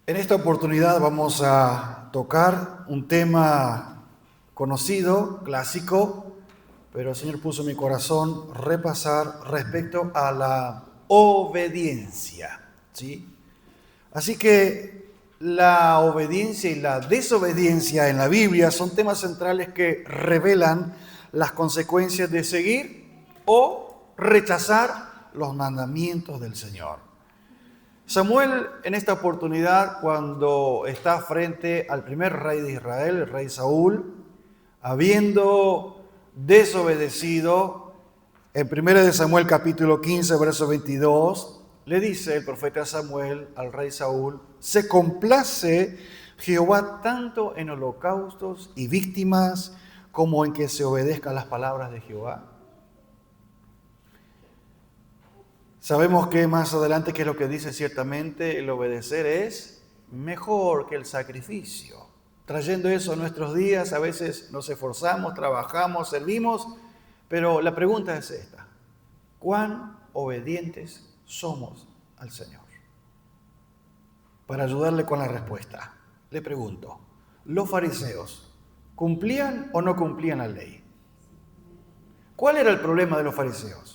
En esta oportunidad vamos a tocar un tema conocido, clásico, pero el Señor puso en mi corazón repasar respecto a la obediencia, ¿sí? Así que la obediencia y la desobediencia en la Biblia son temas centrales que revelan las consecuencias de seguir o rechazar los mandamientos del Señor. Samuel, en esta oportunidad, cuando está frente al primer rey de Israel, el rey Saúl, habiendo desobedecido, en 1 Samuel capítulo 15, verso 22, le dice el profeta Samuel al rey Saúl: se complace Jehová tanto en holocaustos y víctimas como en que se obedezcan las palabras de Jehová. Sabemos que más adelante, que es lo que dice ciertamente, el obedecer es mejor que el sacrificio. Trayendo eso a nuestros días, a veces nos esforzamos, trabajamos, servimos, pero la pregunta es esta: ¿cuán obedientes somos al Señor? Para ayudarle con la respuesta, le pregunto: ¿los fariseos cumplían o no cumplían la ley? ¿Cuál era el problema de los fariseos?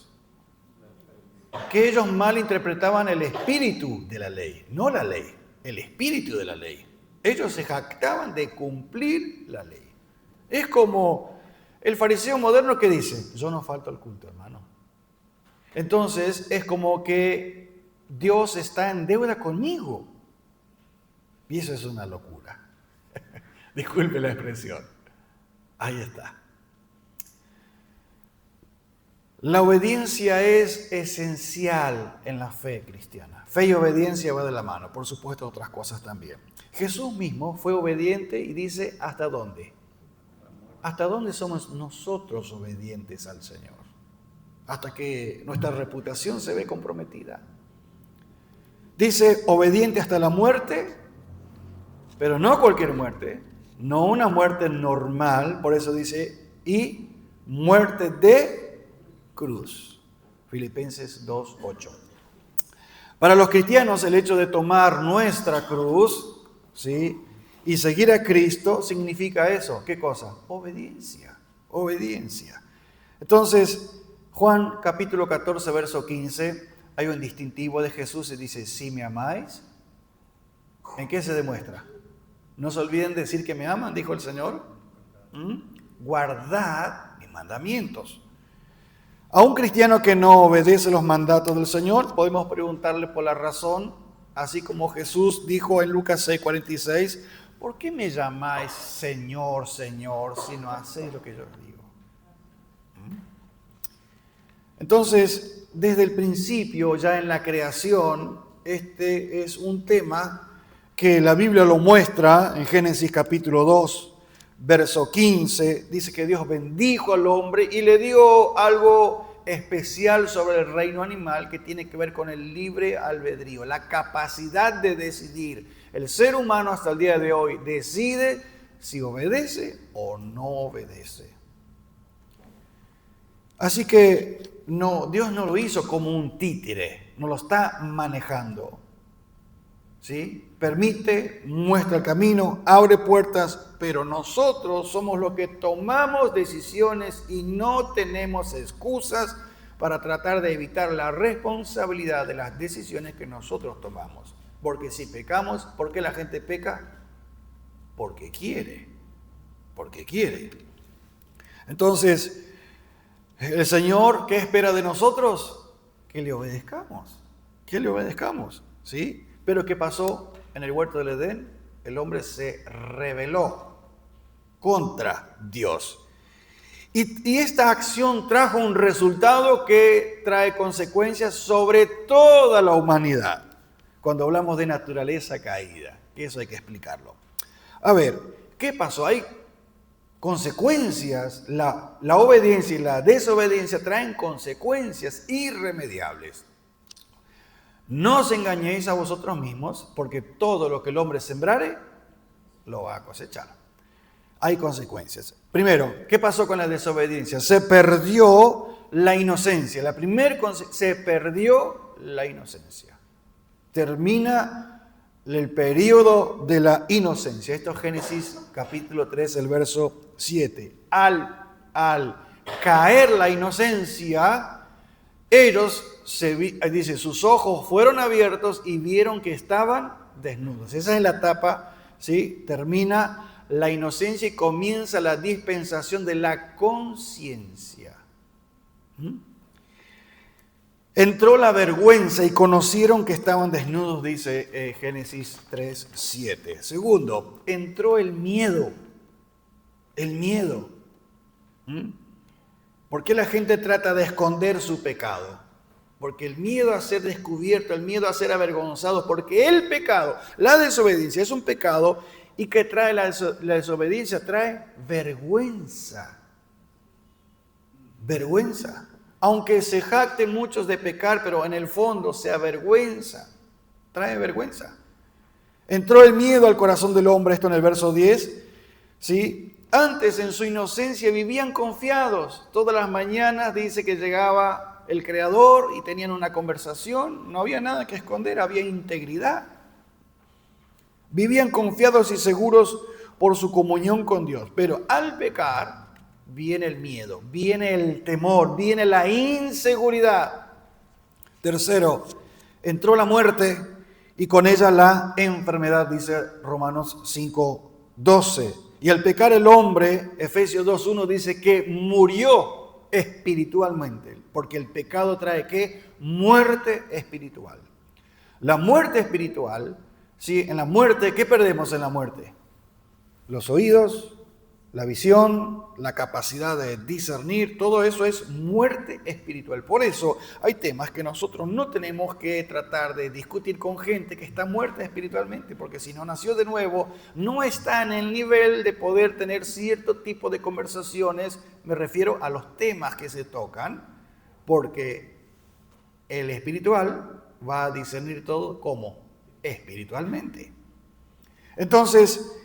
Que ellos malinterpretaban el espíritu de la ley, no la ley, el espíritu de la ley. Ellos se jactaban de cumplir la ley. Es como el fariseo moderno que dice: yo no falto al culto, hermano. Entonces es como que Dios está en deuda conmigo. Y eso es una locura. Disculpe la expresión. Ahí está. La obediencia es esencial en la fe cristiana. Fe y obediencia va de la mano, por supuesto otras cosas también. Jesús mismo fue obediente y dice: ¿hasta dónde? ¿Hasta dónde somos nosotros obedientes al Señor? Hasta que nuestra reputación se ve comprometida. Dice: obediente hasta la muerte, pero no cualquier muerte, no una muerte normal, por eso dice: y muerte de cruz. Filipenses 2:8. Para los cristianos, el hecho de tomar nuestra cruz, ¿sí?, y seguir a Cristo significa eso. ¿Qué cosa? Obediencia. Obediencia. Entonces, Juan capítulo 14, verso 15, hay un distintivo de Jesús y dice: si me amáis. ¿En qué se demuestra? No se olviden decir que me aman, dijo el Señor. Guardad mis mandamientos. A un cristiano que no obedece los mandatos del Señor, podemos preguntarle por la razón, así como Jesús dijo en Lucas 6:46, ¿por qué me llamáis Señor, Señor, si no hacéis lo que yo os digo? Entonces, desde el principio, ya en la creación, este es un tema que la Biblia lo muestra en Génesis capítulo 2. Verso 15, dice que Dios bendijo al hombre y le dio algo especial sobre el reino animal que tiene que ver con el libre albedrío, la capacidad de decidir. El ser humano hasta el día de hoy decide si obedece o no obedece. Así que Dios no lo hizo como un títere, no lo está manejando. ¿Sí? Permite, muestra el camino, abre puertas, pero nosotros somos los que tomamos decisiones y no tenemos excusas para tratar de evitar la responsabilidad de las decisiones que nosotros tomamos. Porque si pecamos, ¿por qué la gente peca? Porque quiere, porque quiere. Entonces, el Señor, ¿qué espera de nosotros? Que le obedezcamos, ¿sí? Pero ¿qué pasó en el huerto del Edén? El hombre se rebeló contra Dios. Y esta acción trajo un resultado que trae consecuencias sobre toda la humanidad. Cuando hablamos de naturaleza caída, que eso hay que explicarlo. A ver, ¿qué pasó? Hay consecuencias. La obediencia y la desobediencia traen consecuencias irremediables. No os engañéis a vosotros mismos, porque todo lo que el hombre sembrare, lo va a cosechar. Hay consecuencias. Primero, ¿qué pasó con la desobediencia? Se perdió la inocencia. Se perdió la inocencia. Termina el periodo de la inocencia. Esto es Génesis capítulo 3, el verso 7. Al caer la inocencia, ellos, dice, sus ojos fueron abiertos y vieron que estaban desnudos. Esa es la etapa, ¿sí? Termina la inocencia y comienza la dispensación de la conciencia. Entró la vergüenza y conocieron que estaban desnudos, dice Génesis 3, 7. Segundo, entró el miedo. El miedo. ¿Por qué la gente trata de esconder su pecado? Porque el miedo a ser descubierto, el miedo a ser avergonzado, porque el pecado, la desobediencia es un pecado y que trae la desobediencia, trae vergüenza. Vergüenza. Aunque se jacten muchos de pecar, pero en el fondo se avergüenza, trae vergüenza. Entró el miedo al corazón del hombre, esto en el verso 10, ¿sí? Antes en su inocencia vivían confiados. Todas las mañanas dice que llegaba el Creador y tenían una conversación. No había nada que esconder, había integridad. Vivían confiados y seguros por su comunión con Dios. Pero al pecar viene el miedo, viene el temor, viene la inseguridad. Tercero, entró la muerte y con ella la enfermedad, dice Romanos 5:12. Y al pecar el hombre, Efesios 2:1 dice que murió espiritualmente, porque el pecado trae ¿qué? Muerte espiritual. La muerte espiritual, ¿sí? En la muerte, ¿qué perdemos en la muerte? Los oídos, la visión, la capacidad de discernir, todo eso es muerte espiritual. Por eso hay temas que nosotros no tenemos que tratar de discutir con gente que está muerta espiritualmente, porque si no nació de nuevo, no está en el nivel de poder tener cierto tipo de conversaciones. Me refiero a los temas que se tocan, porque el espiritual va a discernir todo como espiritualmente. Entonces,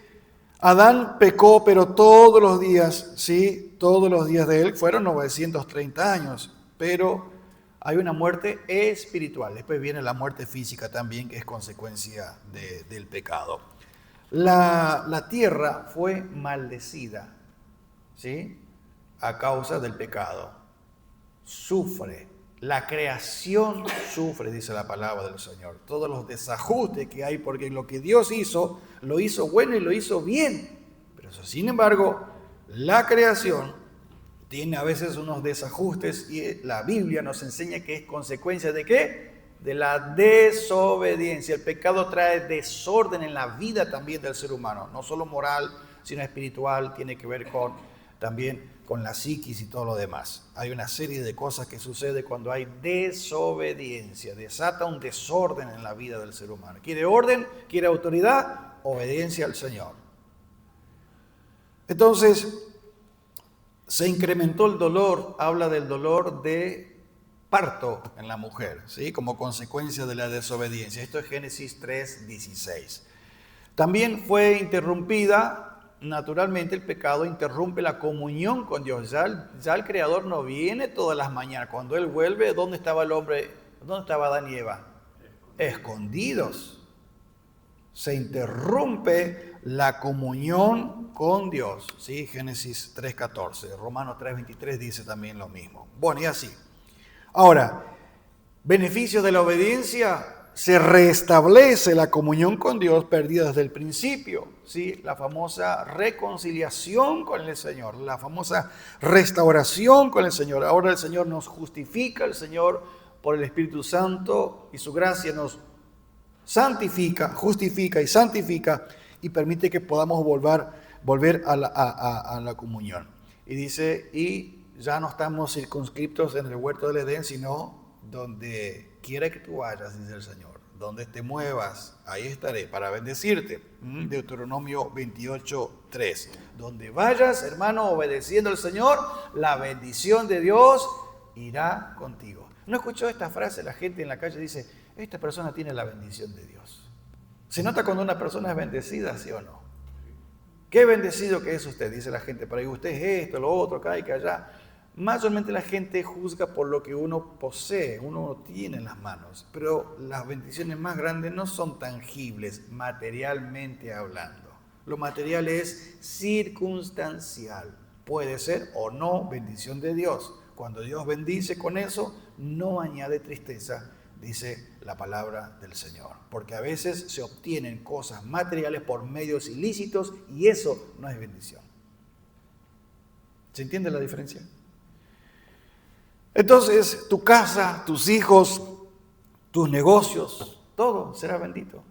Adán pecó, pero todos los días, sí, todos los días de él fueron 930 años, pero hay una muerte espiritual. Después viene la muerte física también, que es consecuencia del pecado. La tierra fue maldecida, ¿sí? A causa del pecado. Sufre. La creación sufre, dice la palabra del Señor. Todos los desajustes que hay, porque lo que Dios hizo, lo hizo bueno y lo hizo bien. Pero sin embargo, la creación tiene a veces unos desajustes y la Biblia nos enseña que es consecuencia ¿de qué? De la desobediencia. El pecado trae desorden en la vida también del ser humano, no solo moral, sino espiritual, tiene que ver también con la psiquis y todo lo demás. Hay una serie de cosas que sucede cuando hay desobediencia, desata un desorden en la vida del ser humano. ¿Quiere orden? ¿Quiere autoridad? Obediencia al Señor. Entonces, se incrementó el dolor, habla del dolor de parto en la mujer, ¿sí? Como consecuencia de la desobediencia. Esto es Génesis 3:16. También fue interrumpida. Naturalmente el pecado interrumpe la comunión con Dios. Ya el Creador no viene todas las mañanas. Cuando Él vuelve, ¿dónde estaba el hombre? ¿Dónde estaba Adán y Eva? Escondidos. Se interrumpe la comunión con Dios. ¿Sí? Génesis 3:14. Romanos 3:23 dice también lo mismo. Bueno, y así. Ahora, beneficios de la obediencia. Se restablece la comunión con Dios perdida desde el principio, ¿sí? La famosa reconciliación con el Señor, la famosa restauración con el Señor. Ahora el Señor nos justifica, el Señor por el Espíritu Santo y su gracia nos santifica, justifica y santifica y permite que podamos volver a la comunión. Y dice, y ya no estamos circunscriptos en el huerto del Edén, sino donde quiera que tú vayas, dice el Señor, donde te muevas, ahí estaré para bendecirte. Deuteronomio 28:3. Donde vayas, hermano, obedeciendo al Señor, la bendición de Dios irá contigo. ¿No escuchó esta frase? La gente en la calle dice, esta persona tiene la bendición de Dios. ¿Se nota cuando una persona es bendecida, sí o no? Qué bendecido que es usted, dice la gente, pero usted es esto, lo otro, acá y que allá. Mayormente la gente juzga por lo que uno posee, uno tiene en las manos, pero las bendiciones más grandes no son tangibles, materialmente hablando. Lo material es circunstancial, puede ser o no bendición de Dios. Cuando Dios bendice con eso, no añade tristeza, dice la palabra del Señor. Porque a veces se obtienen cosas materiales por medios ilícitos y eso no es bendición. ¿Se entiende la diferencia? Entonces, tu casa, tus hijos, tus negocios, todo será bendito.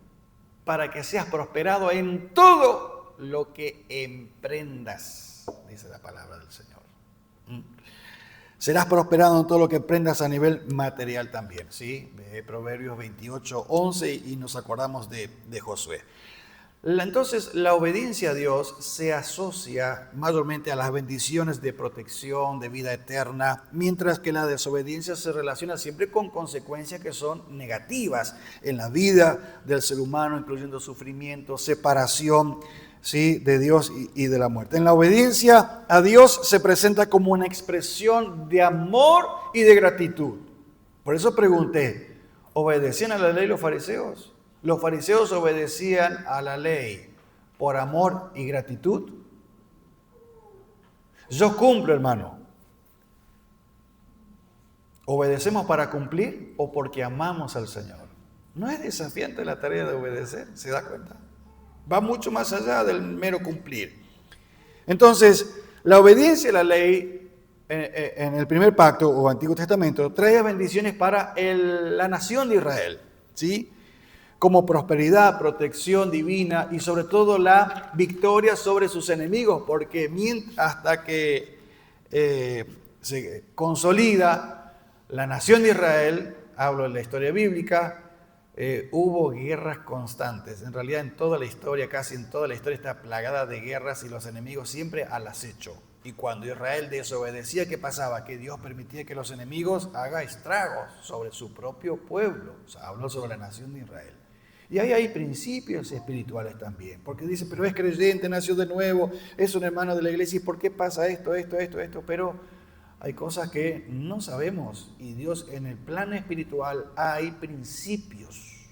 Para que seas prosperado en todo lo que emprendas, dice la palabra del Señor. Serás prosperado en todo lo que emprendas a nivel material también, ¿sí? Proverbios 28:11 y nos acordamos de Josué. Entonces, la obediencia a Dios se asocia mayormente a las bendiciones de protección, de vida eterna, mientras que la desobediencia se relaciona siempre con consecuencias que son negativas en la vida del ser humano, incluyendo sufrimiento, separación, ¿sí?, de Dios y de la muerte. En la obediencia a Dios se presenta como una expresión de amor y de gratitud. Por eso pregunté, ¿obedecían a la ley los fariseos? ¿Los fariseos obedecían a la ley por amor y gratitud? Yo cumplo, hermano. ¿Obedecemos para cumplir o porque amamos al Señor? No es desafiante la tarea de obedecer, ¿se da cuenta? Va mucho más allá del mero cumplir. Entonces, la obediencia a la ley en el primer pacto o Antiguo Testamento trae bendiciones para la nación de Israel, ¿sí?, como prosperidad, protección divina y sobre todo la victoria sobre sus enemigos, porque hasta que se consolida la nación de Israel, hablo de la historia bíblica, hubo guerras constantes. En realidad en toda la historia, casi en toda la historia está plagada de guerras y los enemigos siempre al acecho. Y cuando Israel desobedecía, ¿qué pasaba? Que Dios permitía que los enemigos hagan estragos sobre su propio pueblo. O sea, habló sobre la nación de Israel. Y ahí hay principios espirituales también, porque dice, pero es creyente, nació de nuevo, es un hermano de la iglesia, ¿y por qué pasa esto? Pero hay cosas que no sabemos, y Dios en el plano espiritual hay principios.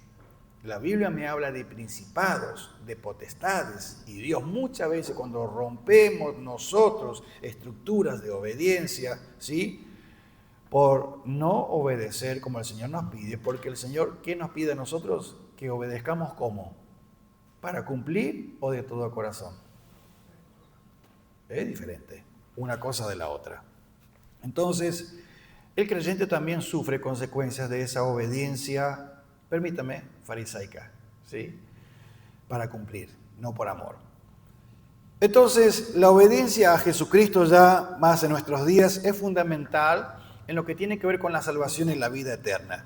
La Biblia me habla de principados, de potestades, y Dios muchas veces cuando rompemos nosotros estructuras de obediencia, ¿sí?, por no obedecer como el Señor nos pide, porque el Señor, ¿qué nos pide a nosotros? Que obedezcamos ¿cómo? ¿Para cumplir o de todo corazón? Es diferente una cosa de la otra. Entonces, el creyente también sufre consecuencias de esa obediencia, permítame, farisaica, ¿sí?, para cumplir, no por amor. Entonces, la obediencia a Jesucristo ya más en nuestros días es fundamental en lo que tiene que ver con la salvación y la vida eterna.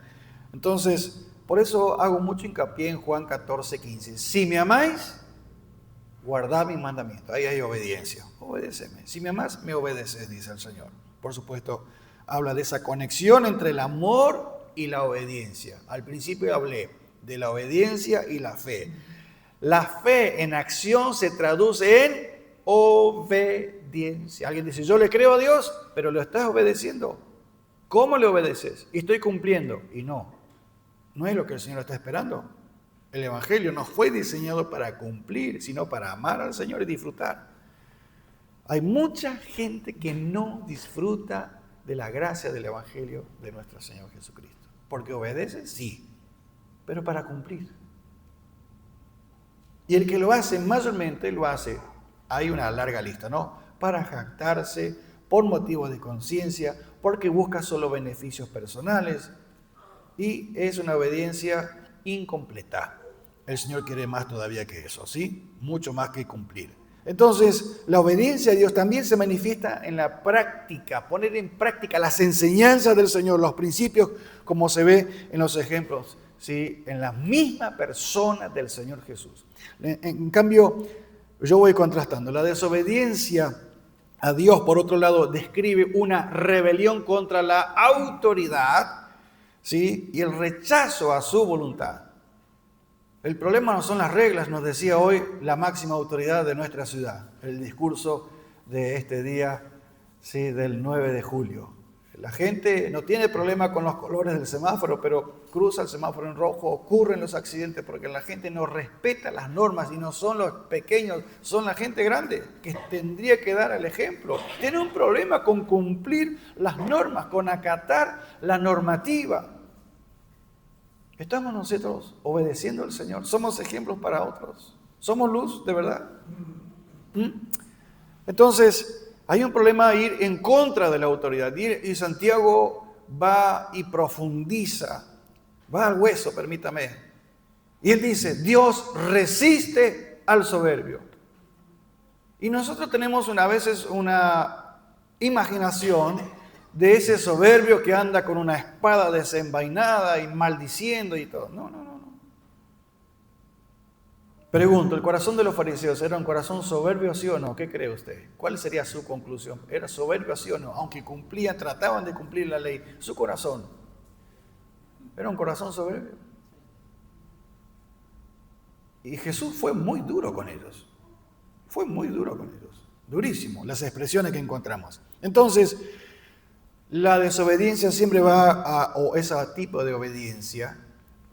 Entonces, por eso hago mucho hincapié en Juan 14:15. Si me amáis, guardad mis mandamientos. Ahí hay obediencia. Obedéceme. Si me amás, me obedeces, dice el Señor. Por supuesto, habla de esa conexión entre el amor y la obediencia. Al principio hablé de la obediencia y la fe. La fe en acción se traduce en obediencia. Alguien dice, yo le creo a Dios, pero lo estás obedeciendo. ¿Cómo le obedeces? Y estoy cumpliendo. Y no es lo que el Señor está esperando. El Evangelio no fue diseñado para cumplir, sino para amar al Señor y disfrutar. Hay mucha gente que no disfruta de la gracia del Evangelio de nuestro Señor Jesucristo. Porque obedece, sí, pero para cumplir. Y el que lo hace, mayormente lo hace, hay una larga lista, ¿no?, para jactarse, por motivos de conciencia, porque busca solo beneficios personales, y es una obediencia incompleta. El Señor quiere más todavía que eso, ¿sí? Mucho más que cumplir. Entonces, la obediencia a Dios también se manifiesta en la práctica, poner en práctica las enseñanzas del Señor, los principios, como se ve en los ejemplos, ¿sí?, en la misma persona del Señor Jesús. En cambio, yo voy contrastando. La desobediencia a Dios, por otro lado, describe una rebelión contra la autoridad, ¿sí?, y el rechazo a su voluntad. El problema no son las reglas, nos decía hoy la máxima autoridad de nuestra ciudad. El discurso de este día, sí, del 9 de julio. La gente no tiene problema con los colores del semáforo, pero cruza el semáforo en rojo, ocurren los accidentes porque la gente no respeta las normas y no son los pequeños, son la gente grande que tendría que dar el ejemplo. Tiene un problema con cumplir las normas, con acatar la normativa. ¿Estamos nosotros obedeciendo al Señor? ¿Somos ejemplos para otros? ¿Somos luz de verdad? Entonces, hay un problema ir en contra de la autoridad. Y Santiago va y profundiza, va al hueso, permítame. Y él dice, Dios resiste al soberbio. Y nosotros tenemos a veces una imaginación de ese soberbio que anda con una espada desenvainada y maldiciendo y todo. No. Pregunto, ¿el corazón de los fariseos era un corazón soberbio, sí o no? ¿Qué cree usted? ¿Cuál sería su conclusión? ¿Era soberbio, sí o no? Aunque cumplían, trataban de cumplir la ley, su corazón era un corazón soberbio. Y Jesús fue muy duro con ellos. Fue muy duro con ellos. Durísimo, las expresiones que encontramos. Entonces, la desobediencia siempre o ese tipo de obediencia,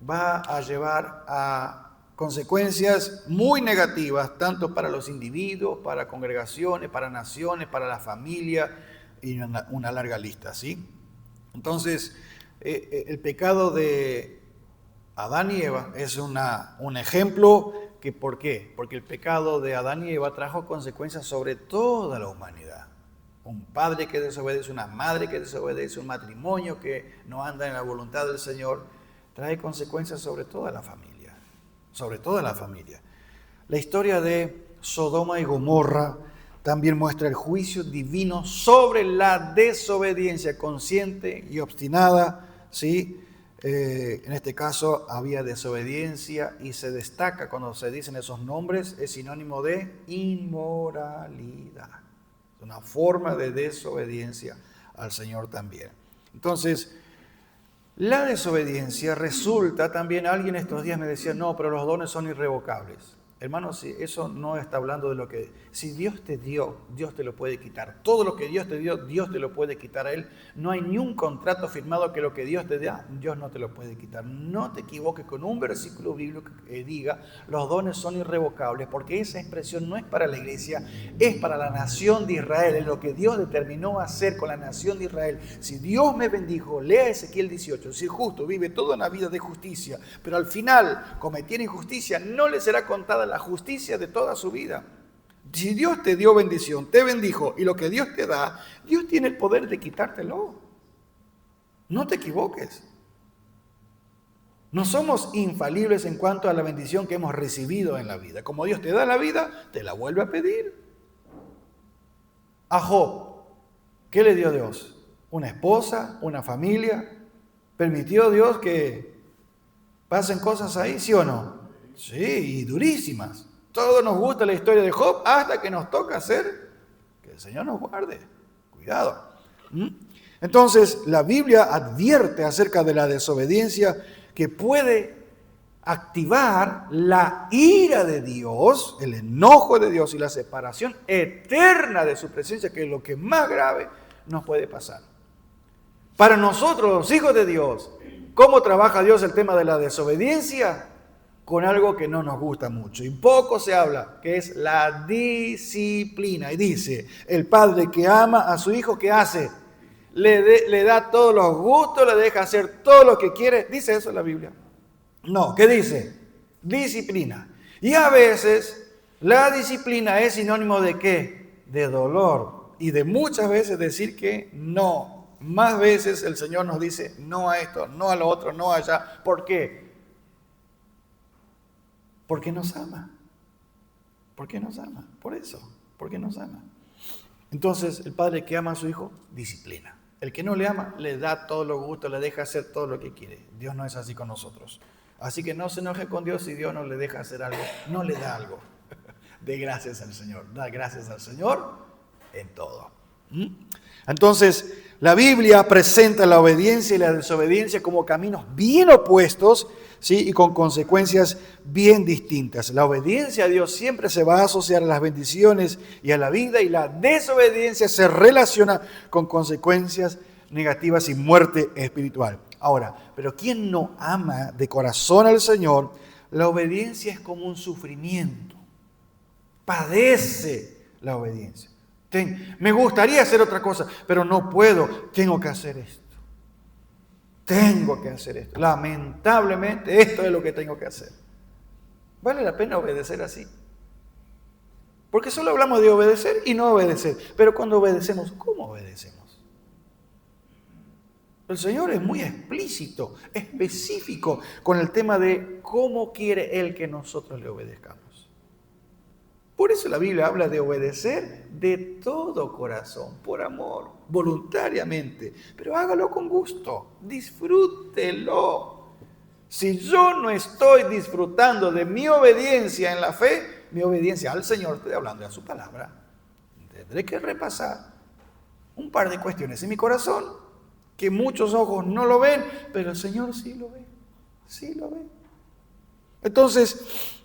va a llevar a consecuencias muy negativas, tanto para los individuos, para congregaciones, para naciones, para la familia, y una larga lista, ¿sí? Entonces, el pecado de Adán y Eva es un ejemplo que, ¿por qué? Porque el pecado de Adán y Eva trajo consecuencias sobre toda la humanidad. Un padre que desobedece, una madre que desobedece, un matrimonio que no anda en la voluntad del Señor, trae consecuencias sobre toda la familia. Sobre toda la familia. La historia de Sodoma y Gomorra también muestra el juicio divino sobre la desobediencia consciente y obstinada, ¿sí? En este caso había desobediencia y se destaca cuando se dicen esos nombres, es sinónimo de inmoralidad. Es una forma de desobediencia al Señor también. Entonces, la desobediencia resulta también, alguien estos días me decía, no, pero los dones son irrevocables. Hermanos, si eso no está hablando de lo que, si Dios te dio, Dios te lo puede quitar. Todo lo que Dios te dio, Dios te lo puede quitar a Él. No hay ni un contrato firmado que lo que Dios te da, Dios no te lo puede quitar. No te equivoques con un versículo bíblico que diga, los dones son irrevocables, porque esa expresión no es para la iglesia, es para la nación de Israel, es lo que Dios determinó hacer con la nación de Israel. Si Dios me bendijo, lea Ezequiel 18, si el justo vive toda una vida de justicia, pero al final cometiera injusticia, no le será contada la justicia de toda su vida. Si Dios te dio bendición, te bendijo, y lo que Dios te da, Dios tiene el poder de quitártelo. No te equivoques. No somos infalibles en cuanto a la bendición que hemos recibido en la vida. Como Dios te da la vida, te la vuelve a pedir. A Job, ¿qué le dio Dios? Una esposa, una familia. ¿Permitió Dios que pasen cosas ahí, sí o no? Sí, y durísimas. Todos nos gusta la historia de Job hasta que nos toca hacer que el Señor nos guarde. Cuidado. Entonces, la Biblia advierte acerca de la desobediencia que puede activar la ira de Dios, el enojo de Dios y la separación eterna de su presencia, que es lo que más grave nos puede pasar. Para nosotros, los hijos de Dios, ¿cómo trabaja Dios el tema de la desobediencia? Con algo que no nos gusta mucho y poco se habla, que es la disciplina. Y dice, el padre que ama a su hijo, ¿qué hace? Le da todos los gustos, le deja hacer todo lo que quiere. ¿Dice eso en la Biblia? No, ¿qué dice? Disciplina. Y a veces la disciplina es sinónimo de ¿qué? De dolor. Y de muchas veces decir que no. Más veces el Señor nos dice no a esto, no a lo otro, no allá. ¿Por qué? Porque nos ama. ¿Por qué nos ama? Por eso, porque nos ama. Entonces, el padre que ama a su hijo, disciplina. El que no le ama, le da todos los gustos, le deja hacer todo lo que quiere. Dios no es así con nosotros. Así que no se enoje con Dios si Dios no le deja hacer algo, no le da algo. De gracias al Señor. Da gracias al Señor en todo. Entonces, La Biblia presenta la obediencia y la desobediencia como caminos bien opuestos, ¿sí? Y con consecuencias bien distintas. La obediencia a Dios siempre se va a asociar a las bendiciones y a la vida, y la desobediencia se relaciona con consecuencias negativas y muerte espiritual. Ahora, pero quien no ama de corazón al Señor, la obediencia es como un sufrimiento. Padece la obediencia. Me gustaría hacer otra cosa, pero no puedo. Tengo que hacer esto. Tengo que hacer esto. Lamentablemente, esto es lo que tengo que hacer. ¿Vale la pena obedecer así? Porque solo hablamos de obedecer y no obedecer. Pero cuando obedecemos, ¿cómo obedecemos? El Señor es muy explícito, específico con el tema de cómo quiere Él que nosotros le obedezcamos. Por eso la Biblia habla de obedecer de todo corazón, por amor, voluntariamente. Pero hágalo con gusto, disfrútelo. Si yo no estoy disfrutando de mi obediencia en la fe, mi obediencia al Señor, estoy hablando de su palabra, tendré que repasar un par de cuestiones en mi corazón, que muchos ojos no lo ven, pero el Señor sí lo ve, sí lo ve. Entonces,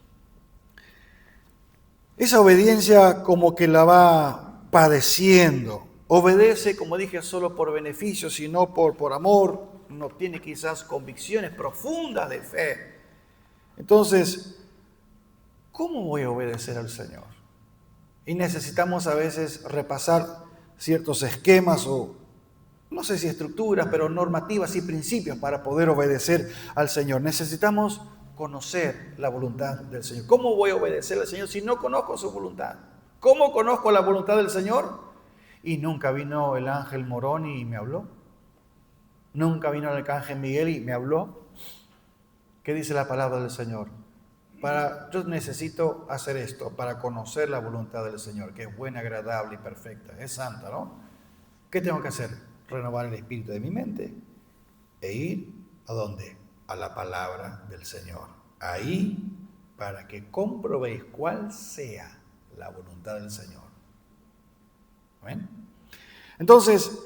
esa obediencia como que la va padeciendo. Obedece, como dije, solo por beneficio, sino por amor. No tiene quizás convicciones profundas de fe. Entonces, ¿cómo voy a obedecer al Señor? Y necesitamos a veces repasar ciertos esquemas o, no sé si estructuras, pero normativas y principios para poder obedecer al Señor. Necesitamos conocer la voluntad del Señor. ¿Cómo voy a obedecer al Señor si no conozco su voluntad? ¿Cómo conozco la voluntad del Señor? Y nunca vino el ángel Moroni y me habló. Nunca vino el arcángel Miguel y me habló. ¿Qué dice la palabra del Señor? Yo necesito hacer esto para conocer la voluntad del Señor, que es buena, agradable y perfecta. Es santa, ¿no? ¿Qué tengo que hacer? Renovar el espíritu de mi mente e ir ¿a dónde? A la palabra del Señor. Ahí, para que comprobéis cuál sea la voluntad del Señor. ¿Ven? Entonces,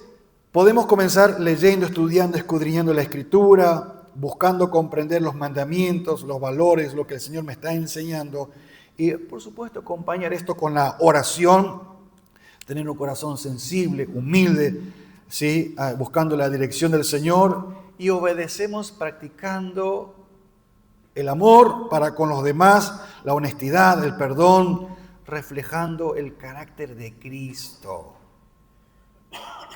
podemos comenzar leyendo, estudiando, escudriñando la Escritura, buscando comprender los mandamientos, los valores, lo que el Señor me está enseñando. Y, por supuesto, acompañar esto con la oración, tener un corazón sensible, humilde, ¿sí? Buscando la dirección del Señor, y obedecemos practicando el amor para con los demás, la honestidad, el perdón, reflejando el carácter de Cristo.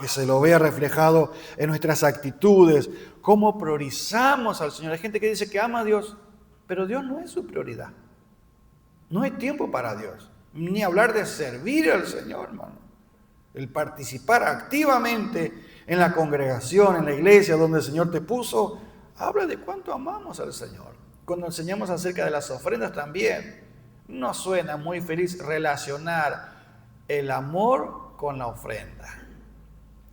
Que se lo vea reflejado en nuestras actitudes, cómo priorizamos al Señor. Hay gente que dice que ama a Dios, pero Dios no es su prioridad. No hay tiempo para Dios, ni hablar de servir al Señor, hermano. El participar activamente en la congregación, en la iglesia donde el Señor te puso, habla de cuánto amamos al Señor. Cuando enseñamos acerca de las ofrendas también, no suena muy feliz relacionar el amor con la ofrenda.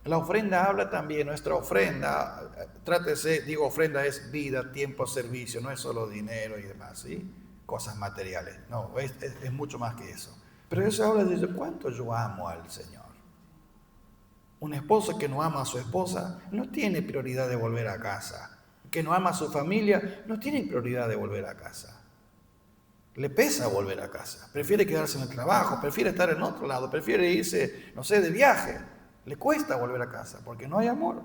La ofrenda habla también, nuestra ofrenda, trátese, digo ofrenda es vida, tiempo, servicio, no es solo dinero y demás, ¿sí? Cosas materiales, no, es mucho más que eso. Pero eso habla de cuánto yo amo al Señor. Un esposo que no ama a su esposa no tiene prioridad de volver a casa. Que no ama a su familia no tiene prioridad de volver a casa. Le pesa volver a casa, prefiere quedarse en el trabajo, prefiere estar en otro lado, prefiere irse, no sé, de viaje. Le cuesta volver a casa porque no hay amor.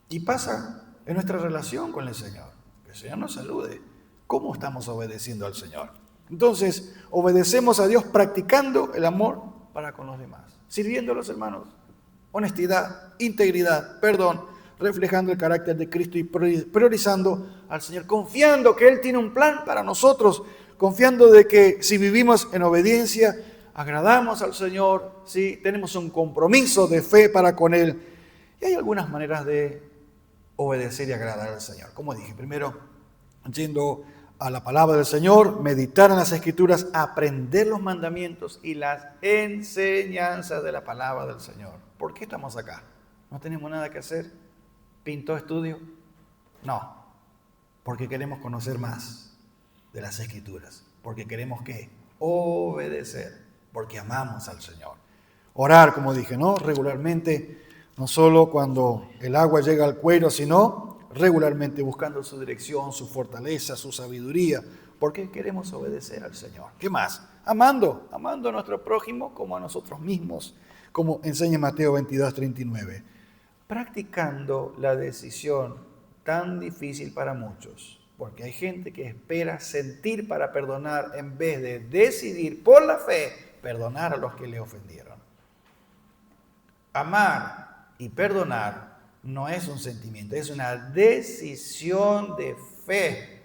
Y pasa en nuestra relación con el Señor. Que el Señor nos salude. ¿Cómo estamos obedeciendo al Señor? Entonces, obedecemos a Dios practicando el amor para con los demás. Sirviendo a los hermanos. Honestidad, integridad, perdón, reflejando el carácter de Cristo y priorizando al Señor. Confiando que Él tiene un plan para nosotros. Confiando de que si vivimos en obediencia, agradamos al Señor, ¿sí? Tenemos un compromiso de fe para con Él. Y hay algunas maneras de obedecer y agradar al Señor. Como dije, primero, yendo a la palabra del Señor, meditar en las Escrituras, aprender los mandamientos y las enseñanzas de la palabra del Señor. ¿Por qué estamos acá? ¿No tenemos nada que hacer? ¿Pintó estudio? No, porque queremos conocer más de las Escrituras. Porque queremos, ¿qué? Obedecer. Porque amamos al Señor. Orar, como dije, ¿no? Regularmente no solo cuando el agua llega al cuello, sino regularmente buscando su dirección, su fortaleza, su sabiduría, porque queremos obedecer al Señor. ¿Qué más? Amando a nuestro prójimo como a nosotros mismos, como enseña Mateo 22:39. Practicando la decisión tan difícil para muchos, porque hay gente que espera sentir para perdonar en vez de decidir por la fe perdonar a los que le ofendieron. Amar y perdonar no es un sentimiento, es una decisión de fe.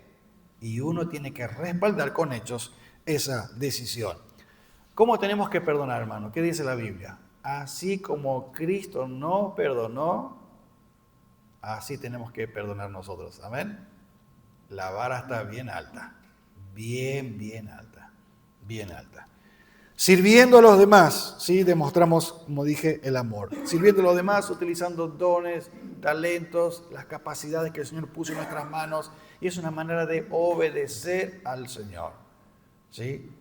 Y uno tiene que respaldar con hechos esa decisión. ¿Cómo tenemos que perdonar, hermano? ¿Qué dice la Biblia? Así como Cristo no perdonó, así tenemos que perdonar nosotros. Amén. La vara está bien alta. Bien alta. Bien alta. Sirviendo a los demás, ¿sí? Demostramos, como dije, el amor. Sirviendo a los demás, utilizando dones, talentos, las capacidades que el Señor puso en nuestras manos. Y es una manera de obedecer al Señor, ¿sí?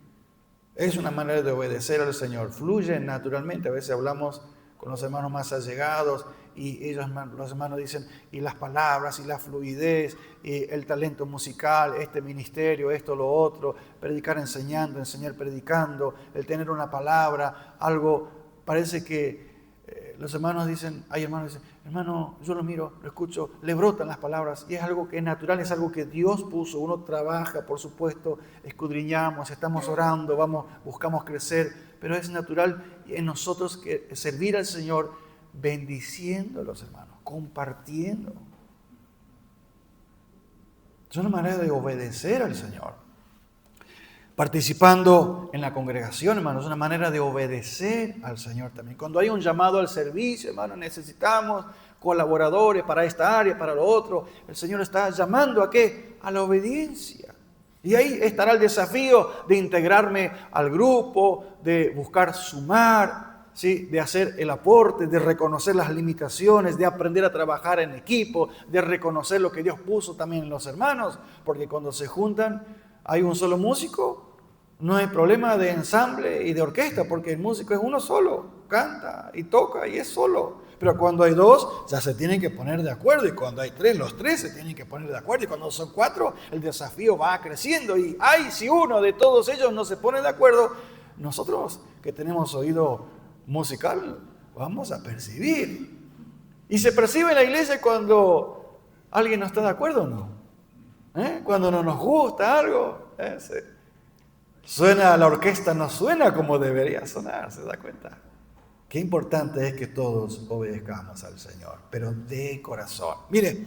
Es una manera de obedecer al Señor. Fluye naturalmente. A veces hablamos con los hermanos más allegados y los hermanos dicen, y las palabras, y la fluidez, y el talento musical, este ministerio, esto, lo otro, predicar enseñando, enseñar predicando, el tener una palabra, algo, parece que los hermanos dicen, hay hermanos que dicen, hermano, yo lo miro, lo escucho, le brotan las palabras, y es algo que es natural, es algo que Dios puso. Uno trabaja, por supuesto, escudriñamos, estamos orando, buscamos crecer, pero es natural en nosotros que servir al Señor bendiciendo a los hermanos, compartiendo. Es una manera de obedecer al Señor. Participando en la congregación, hermanos, es una manera de obedecer al Señor también. Cuando hay un llamado al servicio, hermanos, necesitamos colaboradores para esta área, para lo otro. El Señor está llamando ¿a qué? A la obediencia. Y ahí estará el desafío de integrarme al grupo, de buscar sumar, ¿sí? De hacer el aporte, de reconocer las limitaciones, de aprender a trabajar en equipo, de reconocer lo que Dios puso también en los hermanos, porque cuando se juntan hay un solo músico, no hay problema de ensamble y de orquesta, porque el músico es uno solo, canta y toca y es solo. Pero cuando hay dos, ya se tienen que poner de acuerdo, y cuando hay tres, los tres se tienen que poner de acuerdo, y cuando son cuatro, el desafío va creciendo, y si uno de todos ellos no se pone de acuerdo, nosotros que tenemos oído musical, vamos a percibir. Y se percibe en la iglesia cuando alguien no está de acuerdo, ¿o no? Cuando no nos gusta algo, suena, la orquesta no suena como debería sonar, ¿se da cuenta? Qué importante es que todos obedezcamos al Señor, pero de corazón. Mire,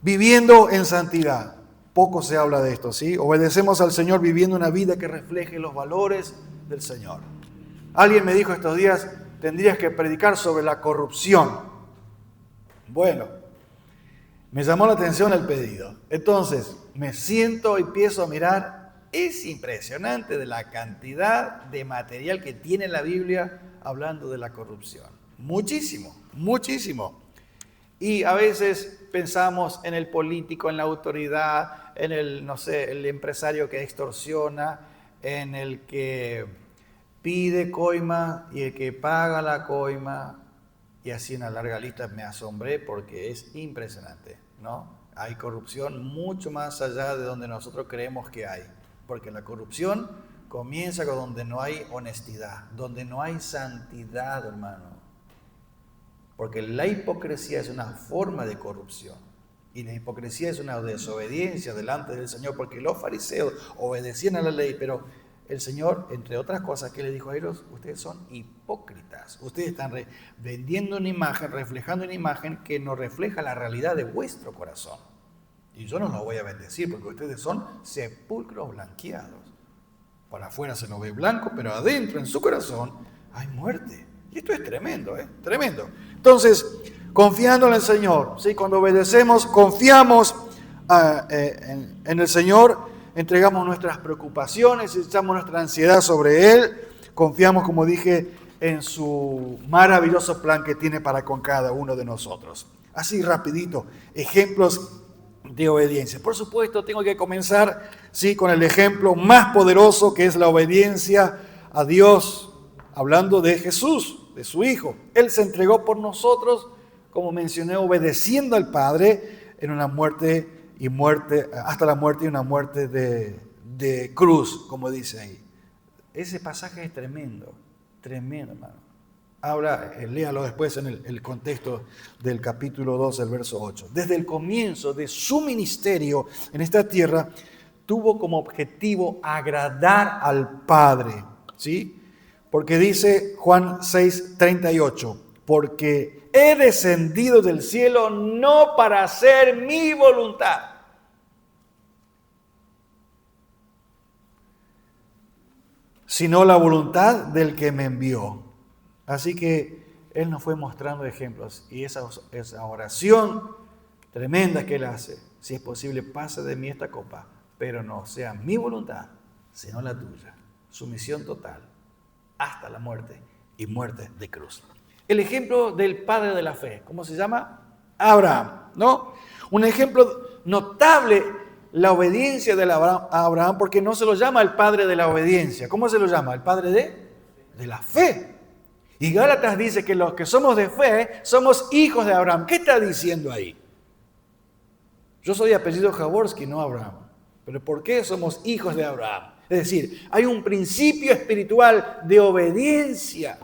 viviendo en santidad, poco se habla de esto, ¿sí? Obedecemos al Señor viviendo una vida que refleje los valores del Señor. Alguien me dijo estos días, tendrías que predicar sobre la corrupción. Bueno, me llamó la atención el pedido. Entonces, me siento y empiezo a mirar. Es impresionante de la cantidad de material que tiene la Biblia hablando de la corrupción. Muchísimo, muchísimo. Y a veces pensamos en el político, en la autoridad, en el empresario que extorsiona, en el que pide coima y el que paga la coima. Y así una larga lista. Me asombré porque es impresionante, ¿no? Hay corrupción mucho más allá de donde nosotros creemos que hay. Porque la corrupción comienza con donde no hay honestidad, donde no hay santidad, hermano. Porque la hipocresía es una forma de corrupción. Y la hipocresía es una desobediencia delante del Señor, porque los fariseos obedecían a la ley, pero el Señor, entre otras cosas, ¿qué le dijo a ellos? Ustedes son hipócritas. Ustedes están vendiendo una imagen, reflejando una imagen que no refleja la realidad de vuestro corazón. Y yo no los voy a bendecir porque ustedes son sepulcros blanqueados. Para afuera se los ve blanco, pero adentro, en su corazón, hay muerte. Y esto es tremendo, tremendo. Entonces, confiando en el Señor, ¿sí? Cuando obedecemos, confiamos en el Señor, entregamos nuestras preocupaciones, echamos nuestra ansiedad sobre Él, confiamos, como dije, en su maravilloso plan que tiene para con cada uno de nosotros. Así rapidito, ejemplos de obediencia. Por supuesto, tengo que comenzar, ¿sí? Con el ejemplo más poderoso, que es la obediencia a Dios, hablando de Jesús. de su Hijo. Él se entregó por nosotros, como mencioné, obedeciendo al Padre en una muerte y muerte, hasta la muerte y una muerte de cruz, como dice ahí. Ese pasaje es tremendo, tremendo, hermano. Habla, léalo después en el contexto del capítulo 2, el verso 8. Desde el comienzo de su ministerio en esta tierra, tuvo como objetivo agradar al Padre, ¿sí? Porque dice Juan 6:38, porque he descendido del cielo no para hacer mi voluntad, sino la voluntad del que me envió. Así que Él nos fue mostrando ejemplos y esa oración tremenda que Él hace, si es posible, pase de mí esta copa, pero no sea mi voluntad, sino la tuya. Sumisión total hasta la muerte y muerte de cruz. El ejemplo del padre de la fe, ¿cómo se llama? Abraham, ¿no? Un ejemplo notable, la obediencia de Abraham, porque no se lo llama el padre de la obediencia. ¿Cómo se lo llama? El padre de la fe. Y Gálatas dice que los que somos de fe somos hijos de Abraham. ¿Qué está diciendo ahí? Yo soy de apellido Jaworski, no Abraham. ¿Pero por qué somos hijos de Abraham? Es decir, hay un principio espiritual de obediencia,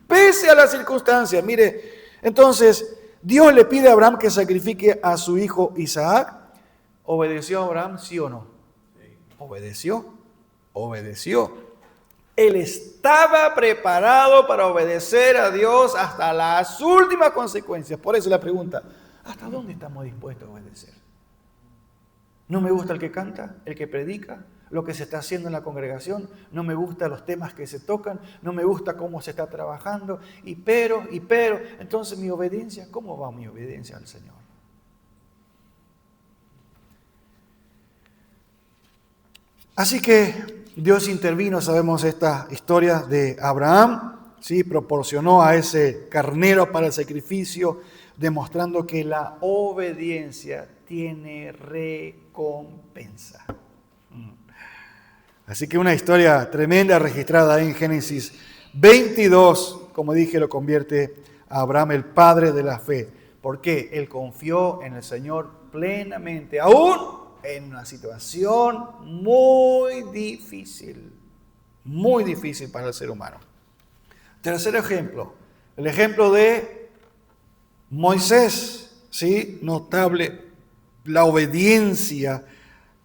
pese a las circunstancias. Mire, entonces, Dios le pide a Abraham que sacrifique a su hijo Isaac. ¿Obedeció a Abraham, sí o no? Obedeció. Él estaba preparado para obedecer a Dios hasta las últimas consecuencias. Por eso la pregunta, ¿hasta dónde estamos dispuestos a obedecer? No me gusta el que canta, el que predica, lo que se está haciendo en la congregación, no me gustan los temas que se tocan, no me gusta cómo se está trabajando, pero, entonces mi obediencia, ¿cómo va mi obediencia al Señor? Así que Dios intervino, sabemos esta historia de Abraham, ¿sí? Proporcionó a ese carnero para el sacrificio, demostrando que la obediencia tiene recompensa. Así que una historia tremenda registrada en Génesis 22, como dije, lo convierte a Abraham el padre de la fe. ¿Por qué? Él confió en el Señor plenamente, aún en una situación muy difícil para el ser humano. Tercer ejemplo, el ejemplo de Moisés, ¿sí? Notable la obediencia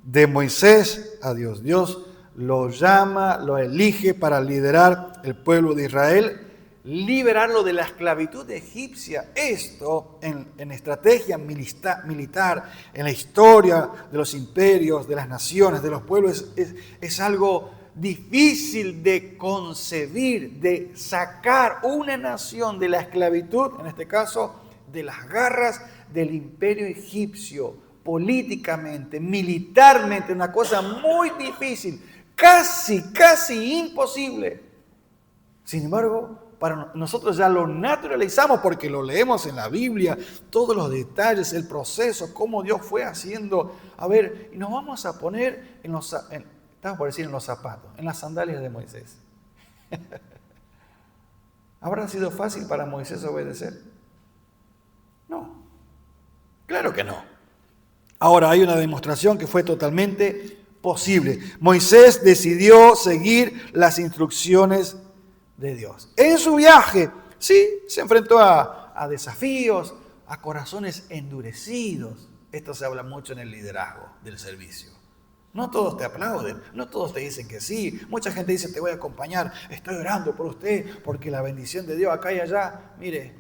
de Moisés a Dios. Dios lo llama, lo elige para liderar el pueblo de Israel, liberarlo de la esclavitud egipcia. Esto en estrategia militar, en la historia de los imperios, de las naciones, de los pueblos, es algo difícil de concebir, de sacar una nación de la esclavitud, en este caso, de las garras del imperio egipcio, políticamente, militarmente, una cosa muy difícil, casi imposible. Sin embargo, para nosotros ya lo naturalizamos porque lo leemos en la Biblia, todos los detalles, el proceso, cómo Dios fue haciendo. A ver, y nos vamos a poner en los zapatos, en las sandalias de Moisés. ¿Habrá sido fácil para Moisés obedecer? No, claro que no. Ahora hay una demostración que fue totalmente posible. Moisés decidió seguir las instrucciones de Dios. En su viaje, sí, se enfrentó a desafíos, a corazones endurecidos. Esto se habla mucho en el liderazgo del servicio. No todos te aplauden, no todos te dicen que sí. Mucha gente dice, te voy a acompañar, estoy orando por usted, porque la bendición de Dios acá y allá. Mire,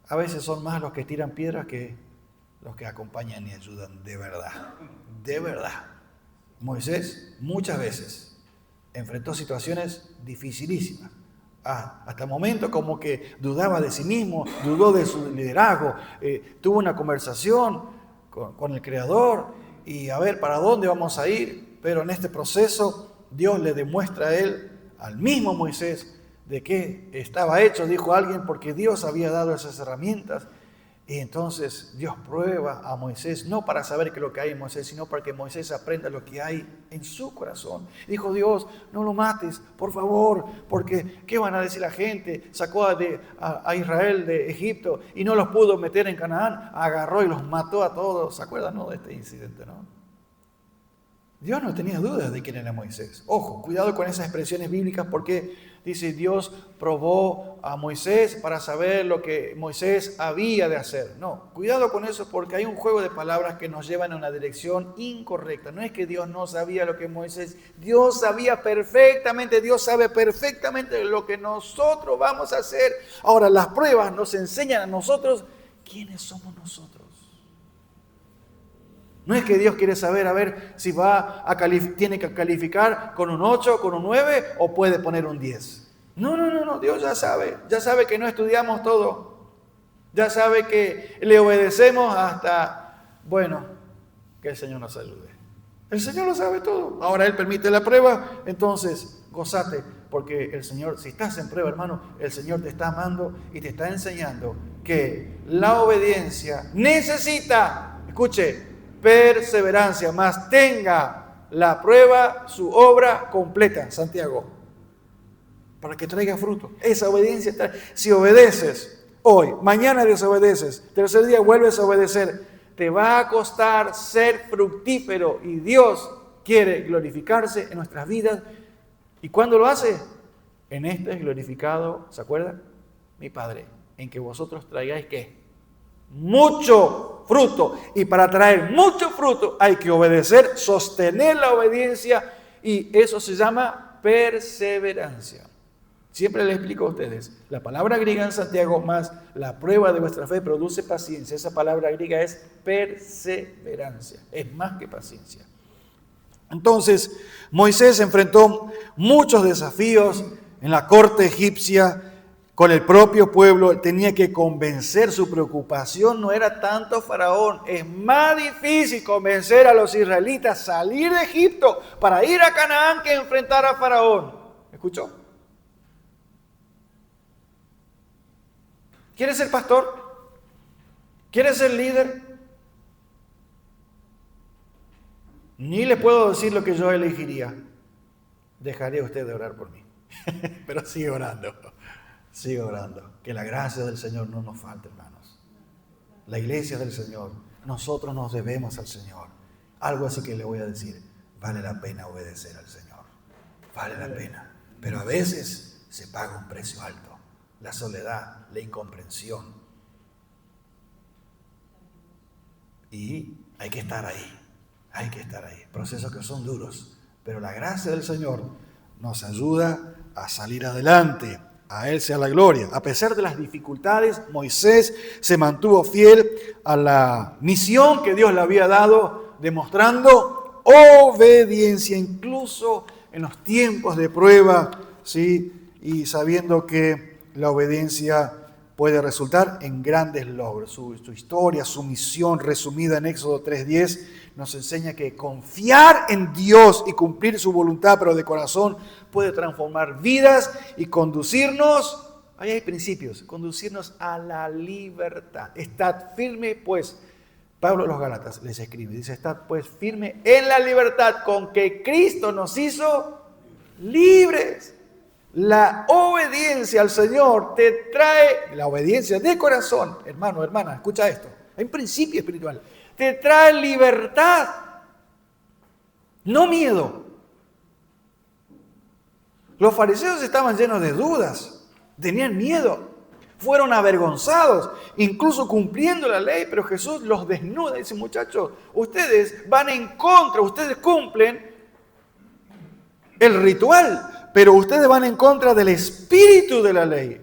a veces son más los que tiran piedras que los que acompañan y ayudan de verdad. De verdad. Moisés muchas veces enfrentó situaciones dificilísimas. Hasta momentos como que dudaba de sí mismo, dudó de su liderazgo, tuvo una conversación con el Creador y a ver para dónde vamos a ir. Pero en este proceso Dios le demuestra a él, al mismo Moisés, de qué estaba hecho, dijo alguien, porque Dios había dado esas herramientas. Y entonces Dios prueba a Moisés, no para saber qué es lo que hay en Moisés, sino para que Moisés aprenda lo que hay en su corazón. Dijo Dios, no lo mates, por favor, porque ¿qué van a decir la gente? Sacó a Israel de Egipto y no los pudo meter en Canaán, agarró y los mató a todos. ¿Se acuerdan, no, de este incidente, no? Dios no tenía dudas de quién era Moisés. Ojo, cuidado con esas expresiones bíblicas porque dice Dios probó a Moisés para saber lo que Moisés había de hacer. No, cuidado con eso porque hay un juego de palabras que nos llevan a una dirección incorrecta. No es que Dios no sabía lo que Moisés, Dios sabía perfectamente, Dios sabe perfectamente lo que nosotros vamos a hacer. Ahora, las pruebas nos enseñan a nosotros quiénes somos nosotros. No es que Dios quiere saber, a ver, si tiene que calificar con un 8, con un 9 o puede poner un 10. No, Dios ya sabe que no estudiamos todo. Ya sabe que le obedecemos hasta, bueno, que el Señor nos salude. El Señor lo sabe todo. Ahora Él permite la prueba, entonces gózate, porque el Señor, si estás en prueba, hermano, el Señor te está amando y te está enseñando que la obediencia necesita, escuche, perseverancia, más tenga la prueba su obra completa, Santiago, para que traiga fruto. Esa obediencia, si obedeces hoy, mañana desobedeces, tercer día vuelves a obedecer, te va a costar ser fructífero y Dios quiere glorificarse en nuestras vidas. ¿Y cuándo lo hace? En este es glorificado, ¿se acuerdan? Mi Padre, en que vosotros traigáis ¿qué? Mucho fruto. Y para traer mucho fruto hay que obedecer, sostener la obediencia y eso se llama perseverancia. Siempre les explico a ustedes, la palabra griega en Santiago más la prueba de vuestra fe produce paciencia. Esa palabra griega es perseverancia, es más que paciencia. Entonces, Moisés enfrentó muchos desafíos en la corte egipcia con el propio pueblo. Tenía que convencer, su preocupación no era tanto Faraón. Es más difícil convencer a los israelitas a salir de Egipto para ir a Canaán que enfrentar a Faraón. ¿Escuchó? ¿Quieres ser pastor? ¿Quieres ser líder? Ni le puedo decir lo que yo elegiría. Dejaré a usted de orar por mí. Pero sigue orando. Sigue orando. Que la gracia del Señor no nos falte, hermanos. La iglesia del Señor. Nosotros nos debemos al Señor. Algo así que le voy a decir. Vale la pena obedecer al Señor. Vale la pena. Pero a veces se paga un precio alto. La soledad, la incomprensión. Y hay que estar ahí. Hay que estar ahí. Procesos que son duros. Pero la gracia del Señor nos ayuda a salir adelante. A Él sea la gloria. A pesar de las dificultades, Moisés se mantuvo fiel a la misión que Dios le había dado, demostrando obediencia, incluso en los tiempos de prueba, ¿sí? Y sabiendo que la obediencia puede resultar en grandes logros. Su historia, su misión resumida en Éxodo 3:10 nos enseña que confiar en Dios y cumplir su voluntad, pero de corazón, puede transformar vidas y conducirnos, ahí hay principios, conducirnos a la libertad. Estad firme, pues, Pablo a los Gálatas les escribe, dice, estad pues firme en la libertad con que Cristo nos hizo libres. La obediencia al Señor te trae, la obediencia de corazón, hermano, hermana, escucha esto, hay un principio espiritual, te trae libertad, no miedo. Los fariseos estaban llenos de dudas, tenían miedo, fueron avergonzados, incluso cumpliendo la ley, pero Jesús los desnuda y dice, muchachos, ustedes van en contra, ustedes cumplen el ritual, pero ustedes van en contra del espíritu de la ley.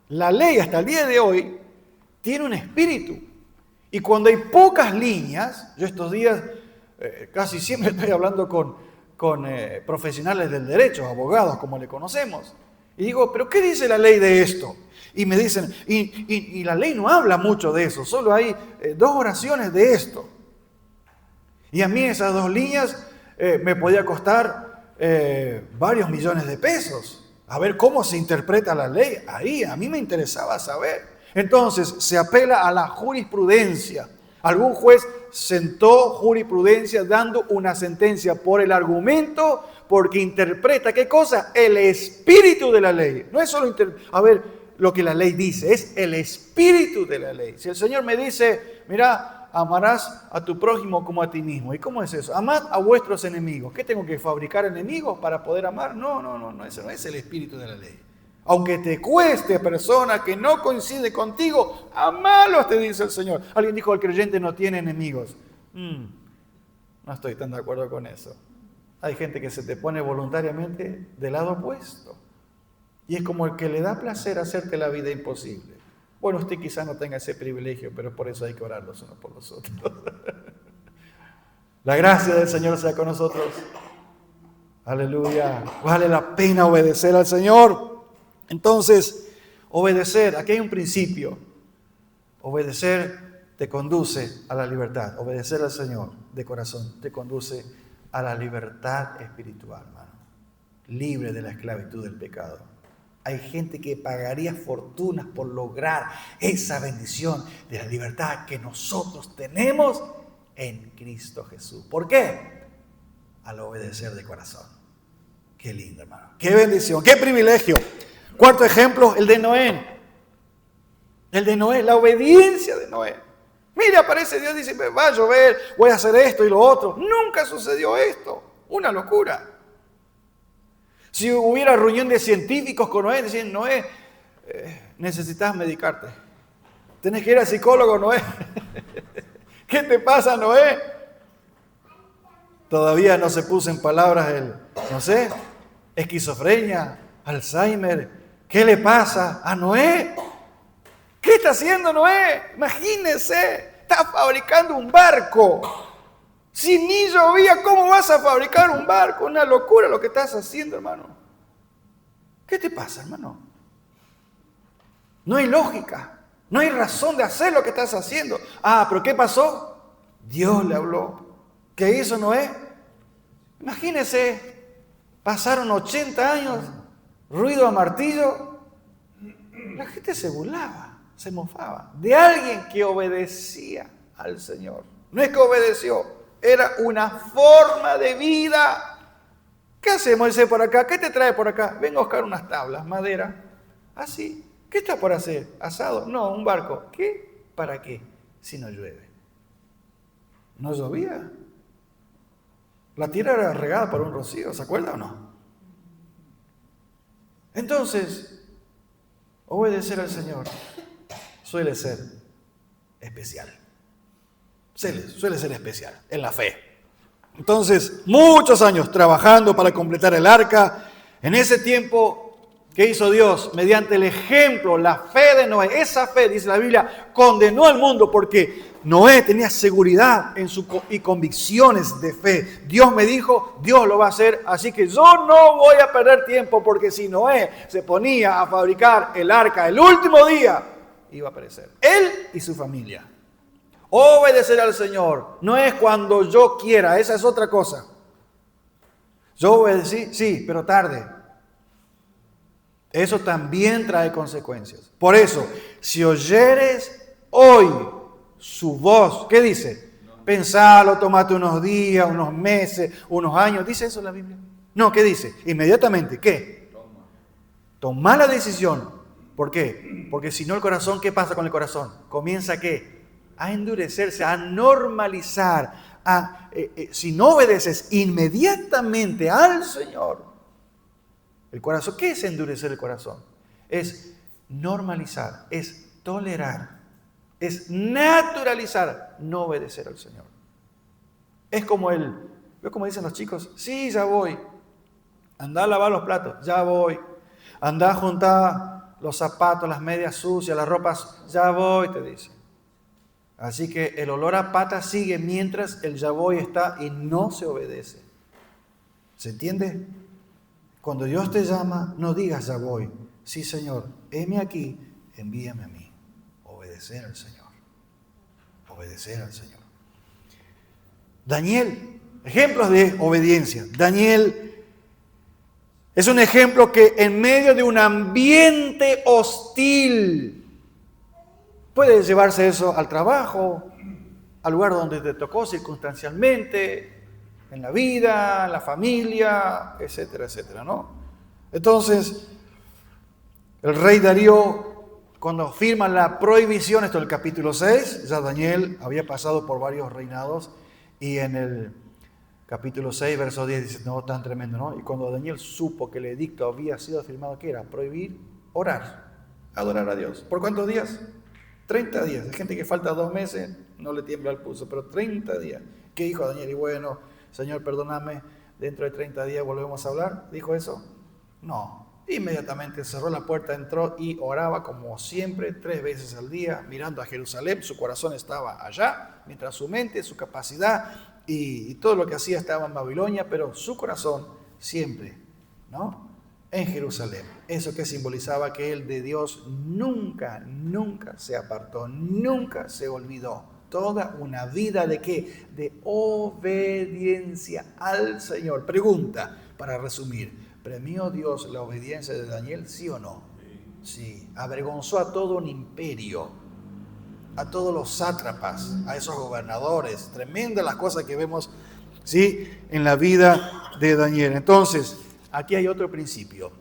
La ley hasta el día de hoy tiene un espíritu. Y cuando hay pocas líneas, yo estos días casi siempre estoy hablando con profesionales del derecho, abogados como le conocemos. Y digo, ¿pero qué dice la ley de esto? Y me dicen, y la ley no habla mucho de eso, solo hay 2 oraciones de esto. Y a mí esas 2 líneas me podía costar varios millones de pesos. A ver cómo se interpreta la ley. Ahí a mí me interesaba saber. Entonces se apela a la jurisprudencia. Algún juez sentó jurisprudencia dando una sentencia por el argumento, porque interpreta, ¿qué cosa? El espíritu de la ley. No es solo lo que la ley dice, es el espíritu de la ley. Si el Señor me dice, mira, amarás a tu prójimo como a ti mismo. ¿Y cómo es eso? Amad a vuestros enemigos. ¿Qué tengo que fabricar enemigos para poder amar? No, eso no es el espíritu de la ley. Aunque te cueste, persona que no coincide contigo, amalos, te dice el Señor. Alguien dijo, el creyente no tiene enemigos. No estoy tan de acuerdo con eso. Hay gente que se te pone voluntariamente del lado opuesto. Y es como el que le da placer hacerte la vida imposible. Bueno, usted quizás no tenga ese privilegio, pero por eso hay que orar los unos por los otros. La gracia del Señor sea con nosotros. Aleluya. Vale la pena obedecer al Señor. Entonces, obedecer, aquí hay un principio. Obedecer te conduce a la libertad. Obedecer al Señor de corazón te conduce a la libertad espiritual, hermano. Libre de la esclavitud del pecado. Hay gente que pagaría fortunas por lograr esa bendición de la libertad que nosotros tenemos en Cristo Jesús. ¿Por qué? Al obedecer de corazón. Qué lindo, hermano. Qué bendición, qué privilegio. Cuarto ejemplo, el de Noé. El de Noé, la obediencia de Noé. Mira, aparece Dios y dice, va a llover, voy a hacer esto y lo otro. Nunca sucedió esto. Una locura. Si hubiera reunión de científicos con Noé, decían, Noé, necesitas medicarte. Tenés que ir al psicólogo, Noé. ¿Qué te pasa, Noé? Todavía no se puso en palabras esquizofrenia, Alzheimer. ¿Qué le pasa a Noé? ¿Qué está haciendo Noé? Imagínense, está fabricando un barco. Si ni llovía, ¿cómo vas a fabricar un barco? Una locura lo que estás haciendo, hermano. ¿Qué te pasa, hermano? No hay lógica, no hay razón de hacer lo que estás haciendo. ¿Pero qué pasó? Dios le habló. ¿Qué hizo Noé? Imagínense, pasaron 80 años, ruido a martillo. La gente se burlaba, se mofaba de alguien que obedecía al Señor. No es que obedeció. Era una forma de vida. ¿Qué hace Moisés por acá? ¿Qué te trae por acá? Vengo a buscar unas tablas, madera. Así. ¿Qué está por hacer? ¿Asado? No, un barco. ¿Qué? ¿Para qué? Si no llueve. ¿No llovía? La tierra era regada por un rocío, ¿se acuerda o no? Entonces, obedecer al Señor suele ser especial. Suele ser especial en la fe. Entonces, muchos años trabajando para completar el arca. En ese tiempo, ¿qué hizo Dios? Mediante el ejemplo, la fe de Noé. Esa fe, dice la Biblia, condenó al mundo porque Noé tenía seguridad y convicciones de fe. Dios me dijo, Dios lo va a hacer, así que yo no voy a perder tiempo porque si Noé se ponía a fabricar el arca el último día, iba a perecer. Él y su familia. Obedecer al Señor no es cuando yo quiera, esa es otra cosa. Yo obedecí, sí, pero tarde. Eso también trae consecuencias. Por eso, si oyeres hoy su voz, ¿qué dice? Pensalo, tómate unos días, unos meses, unos años. ¿Dice eso la Biblia? No, ¿qué dice? Inmediatamente, ¿qué? Toma la decisión. ¿Por qué? Porque si no el corazón, ¿qué pasa con el corazón? Comienza ¿qué? A endurecerse, a normalizar. Si no obedeces inmediatamente al Señor, el corazón, ¿qué es endurecer el corazón? Es normalizar, es tolerar, es naturalizar, no obedecer al Señor. Es como ¿ves cómo dicen los chicos? Sí, ya voy. Andá a lavar los platos, ya voy. Andá a juntar los zapatos, las medias sucias, las ropas, ya voy, te dice. Así que el olor a pata sigue mientras el ya voy está y no se obedece. ¿Se entiende? Cuando Dios te llama, no digas ya voy. Sí, Señor, heme aquí, envíame a mí. Obedecer al Señor. Obedecer al Señor. Daniel, ejemplos de obediencia. Daniel es un ejemplo que en medio de un ambiente hostil, Puedes llevarse eso al trabajo, al lugar donde te tocó circunstancialmente, en la vida, en la familia, etcétera, etcétera, ¿no? Entonces, el rey Darío, cuando firma la prohibición, esto es el capítulo 6, ya Daniel había pasado por varios reinados, y en el capítulo 6, verso 10 dice, no, tan tremendo, ¿no? Y cuando Daniel supo que el edicto había sido firmado, ¿qué era? Prohibir orar, adorar a Dios. ¿Por cuántos días? 30 días. Hay gente que falta 2 meses, no le tiembla el pulso, pero 30 días. ¿Qué dijo Daniel? Y bueno, Señor, perdóname, dentro de 30 días volvemos a hablar. ¿Dijo eso? No. Inmediatamente cerró la puerta, entró y oraba como siempre, 3 veces al día, mirando a Jerusalén. Su corazón estaba allá, mientras su mente, su capacidad y todo lo que hacía estaba en Babilonia, pero su corazón siempre, ¿no?, en Jerusalén. Eso que simbolizaba que él de Dios nunca se apartó, nunca se olvidó. Toda una vida ¿de qué? De obediencia al Señor. Pregunta, para resumir, ¿premió Dios la obediencia de Daniel, sí o no? Sí. Avergonzó a todo un imperio, a todos los sátrapas, a esos gobernadores. Tremendas las cosas que vemos, ¿sí?, en la vida de Daniel. Entonces, aquí hay otro principio.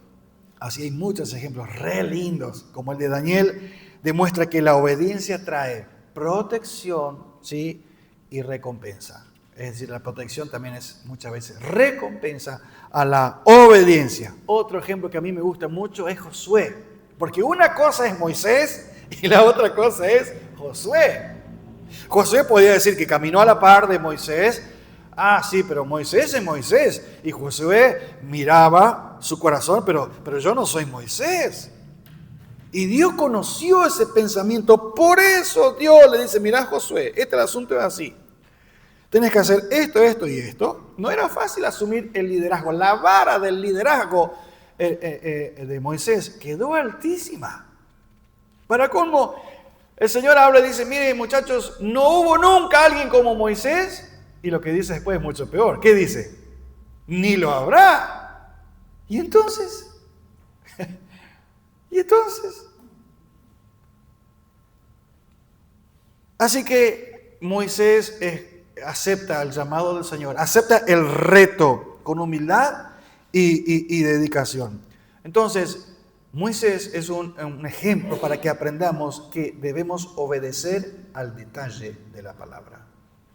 Así hay muchos ejemplos re lindos, como el de Daniel, demuestra que la obediencia trae protección, ¿sí?, y recompensa. Es decir, la protección también es muchas veces recompensa a la obediencia. Otro ejemplo que a mí me gusta mucho es Josué, porque una cosa es Moisés y la otra cosa es Josué. Josué podía decir que caminó a la par de Moisés. Ah, sí, pero Moisés es Moisés. Y Josué miraba su corazón, pero yo no soy Moisés. Y Dios conoció ese pensamiento. Por eso Dios le dice, mirá Josué, este asunto es así. Tienes que hacer esto, esto y esto. No era fácil asumir el liderazgo. La vara del liderazgo de Moisés quedó altísima. Para colmo, el Señor habla y dice, miren muchachos, no hubo nunca alguien como Moisés. Y lo que dice después es mucho peor. ¿Qué dice? Ni lo habrá. ¿Y entonces? ¿Y entonces? Así que Moisés acepta el llamado del Señor, acepta el reto con humildad y dedicación. Entonces, Moisés es un ejemplo para que aprendamos que debemos obedecer al detalle de la palabra.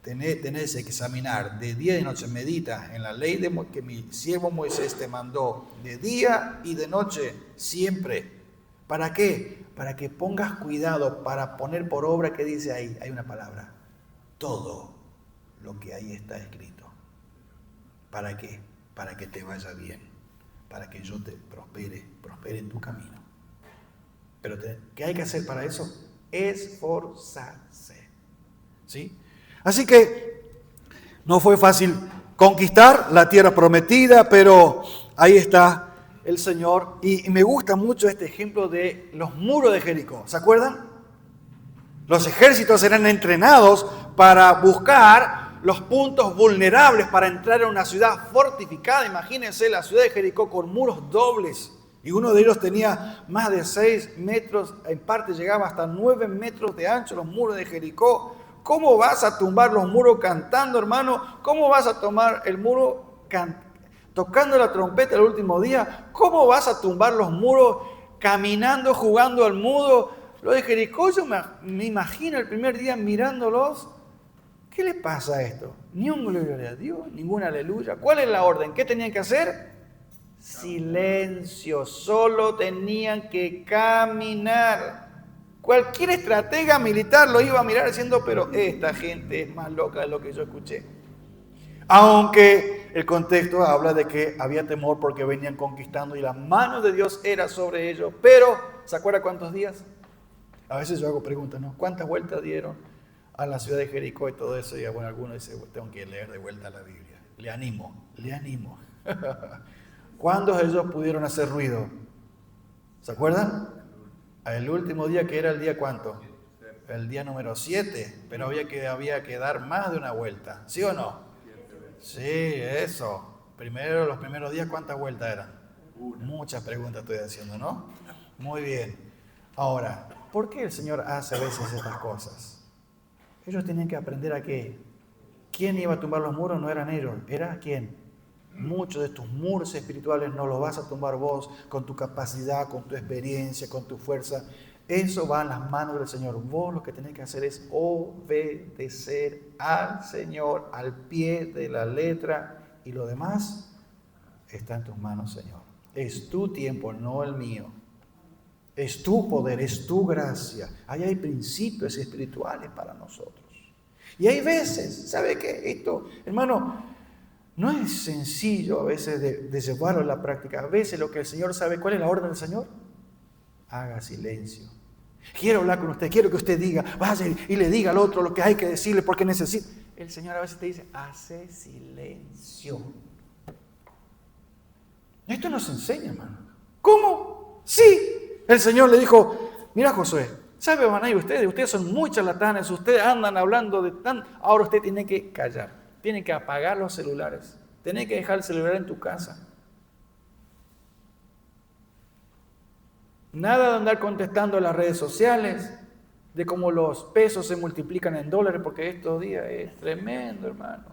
Tenés que examinar de día y de noche, medita en la ley que mi siervo Moisés te mandó de día y de noche, siempre. ¿Para qué? Para que pongas cuidado, para poner por obra, que dice ahí, hay una palabra, todo lo que ahí está escrito. ¿Para qué? Para que te vaya bien, para que yo te prospere en tu camino. Pero ¿qué hay que hacer para eso? Esforzarse, ¿sí? Así que no fue fácil conquistar la tierra prometida, pero ahí está el Señor. Y me gusta mucho este ejemplo de los muros de Jericó. ¿Se acuerdan? Los ejércitos eran entrenados para buscar los puntos vulnerables para entrar en una ciudad fortificada. Imagínense la ciudad de Jericó con muros dobles. Y uno de ellos tenía más de 6 metros, en parte llegaba hasta 9 metros de ancho los muros de Jericó. ¿Cómo vas a tumbar los muros cantando, hermano? ¿Cómo vas a tomar el muro tocando la trompeta el último día? ¿Cómo vas a tumbar los muros caminando, jugando al mudo? Los de Jericó, yo me imagino el primer día mirándolos. ¿Qué les pasa a esto? Ni un gloria a Dios, ninguna aleluya. ¿Cuál es la orden? ¿Qué tenían que hacer? Silencio, solo tenían que caminar. Cualquier estratega militar lo iba a mirar diciendo, pero esta gente es más loca de lo que yo escuché. Aunque el contexto habla de que había temor porque venían conquistando y la mano de Dios era sobre ellos. Pero, ¿se acuerda cuántos días? A veces yo hago preguntas, ¿no? ¿Cuántas vueltas dieron a la ciudad de Jericó y todo eso? Y bueno, algunos dicen, tengo que leer de vuelta la Biblia. Le animo. ¿Cuántos de ellos pudieron hacer ruido? ¿Se acuerdan? El último día, que era el día ¿cuánto? El día número 7, pero había que dar más de una vuelta, ¿sí o no? Sí, eso. Los primeros días, ¿cuántas vueltas eran? Muchas preguntas estoy haciendo, ¿no? Muy bien. Ahora, ¿Por qué el Señor hace a veces estas cosas? Ellos tienen que aprender a qué. ¿Quién iba a tumbar los muros? No eran ellos. ¿Era quién? Muchos de tus muros espirituales no los vas a tumbar vos con tu capacidad, con tu experiencia, con tu fuerza. Eso va en las manos del Señor. Vos lo que tenés que hacer es obedecer al Señor al pie de la letra, y lo demás está en tus manos, Señor. Es tu tiempo, no el mío. Es tu poder, es tu gracia. Ahí hay principios espirituales para nosotros. Y hay veces, ¿sabe qué? Esto, hermano, no es sencillo a veces de llevarlo a la práctica. A veces lo que el Señor sabe, ¿cuál es la orden del Señor? Haga silencio. Quiero hablar con usted, quiero que usted diga, vaya y le diga al otro lo que hay que decirle porque necesita. El Señor a veces te dice, hace silencio. Esto nos enseña, hermano. ¿Cómo? Sí. El Señor le dijo, mira Josué, ¿sabe, van ahí ustedes son muy charlatanes, ustedes andan hablando de tan... Ahora usted tiene que callar, tiene que apagar los celulares, tiene que dejar el celular en tu casa. Nada de andar contestando en las redes sociales, de cómo los pesos se multiplican en dólares, porque estos días es tremendo, hermano.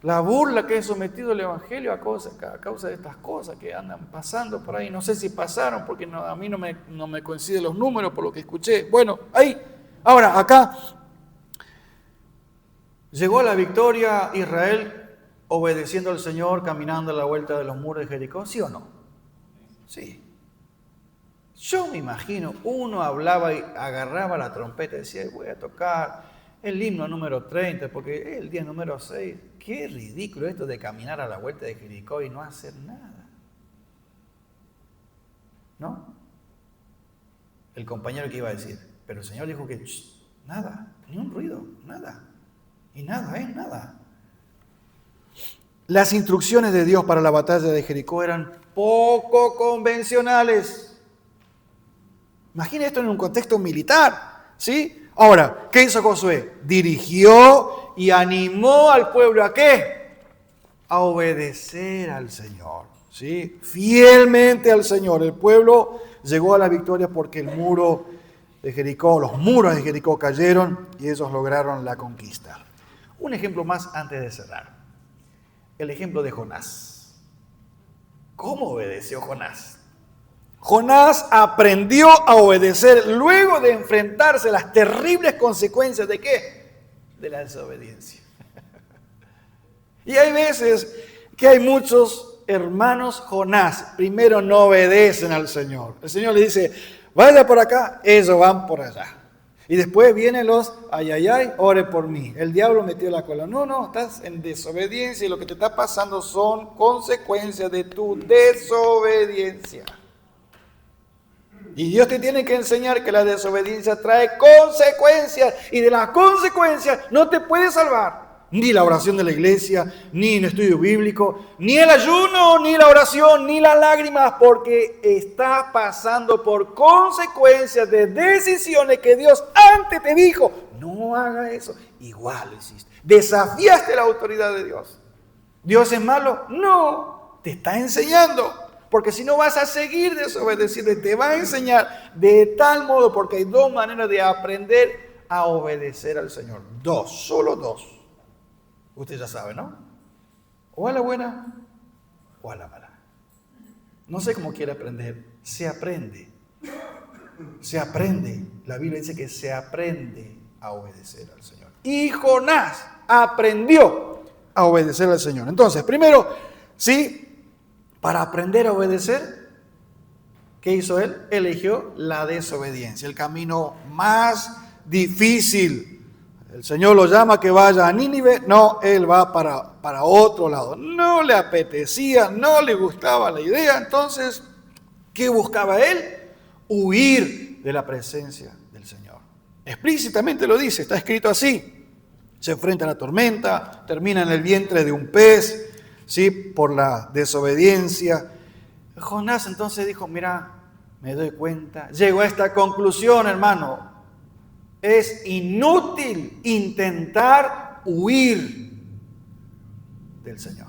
La burla que he sometido el Evangelio a causa de estas cosas que andan pasando por ahí. No sé si pasaron, porque a mí no me coinciden los números por lo que escuché. Bueno, ahí. Ahora, acá. Llegó la victoria Israel obedeciendo al Señor, caminando a la vuelta de los muros de Jericó, ¿sí o no? Sí. Yo me imagino, uno hablaba y agarraba la trompeta y decía, voy a tocar el himno número 30, porque es el día número 6. Qué ridículo esto de caminar a la vuelta de Jericó y no hacer nada. ¿No? El compañero que iba a decir, pero el Señor dijo que nada, ni un ruido, nada. Y nada, nada. Las instrucciones de Dios para la batalla de Jericó eran poco convencionales. Imagina esto en un contexto militar, ¿sí? Ahora, ¿qué hizo Josué? Dirigió y animó al pueblo ¿a qué? A obedecer al Señor, ¿sí? Fielmente al Señor. El pueblo llegó a la victoria porque el muro de Jericó, los muros de Jericó cayeron y ellos lograron la conquista. Un ejemplo más antes de cerrar. El ejemplo de Jonás. ¿Cómo obedeció Jonás? Jonás aprendió a obedecer luego de enfrentarse a las terribles consecuencias ¿de qué? De la desobediencia. Y hay veces que hay muchos hermanos Jonás, primero no obedecen al Señor. El Señor le dice, vaya por acá, ellos van por allá. Y después vienen los, ore por mí. El diablo metió la cola. No, estás en desobediencia y lo que te está pasando son consecuencias de tu desobediencia. Y Dios te tiene que enseñar que la desobediencia trae consecuencias. Y de las consecuencias no te puede salvar. Ni la oración de la iglesia, ni el estudio bíblico, ni el ayuno, ni la oración, ni las lágrimas. Porque estás pasando por consecuencias de decisiones que Dios antes te dijo. No haga eso. Igual lo hiciste. Desafiaste la autoridad de Dios. ¿Dios es malo? No. Te está enseñando. Porque si no vas a seguir desobedeciendo, te va a enseñar de tal modo, porque hay dos maneras de aprender a obedecer al Señor. Solo dos. Usted ya sabe, ¿no? O a la buena o a la mala. No sé cómo quiere aprender. Se aprende. Se aprende. La Biblia dice que se aprende a obedecer al Señor. Y Jonás aprendió a obedecer al Señor. Entonces, primero, ¿sí? Para aprender a obedecer, ¿qué hizo él? Eligió la desobediencia, el camino más difícil. El Señor lo llama que vaya a Nínive, no, él va para otro lado. No le apetecía, no le gustaba la idea, entonces, ¿qué buscaba él? Huir de la presencia del Señor. Explícitamente lo dice, está escrito así. Se enfrenta a la tormenta, termina en el vientre de un pez, ¿sí? Por la desobediencia. Jonás entonces dijo, mira, me doy cuenta, llegó a esta conclusión, hermano, es inútil intentar huir del Señor.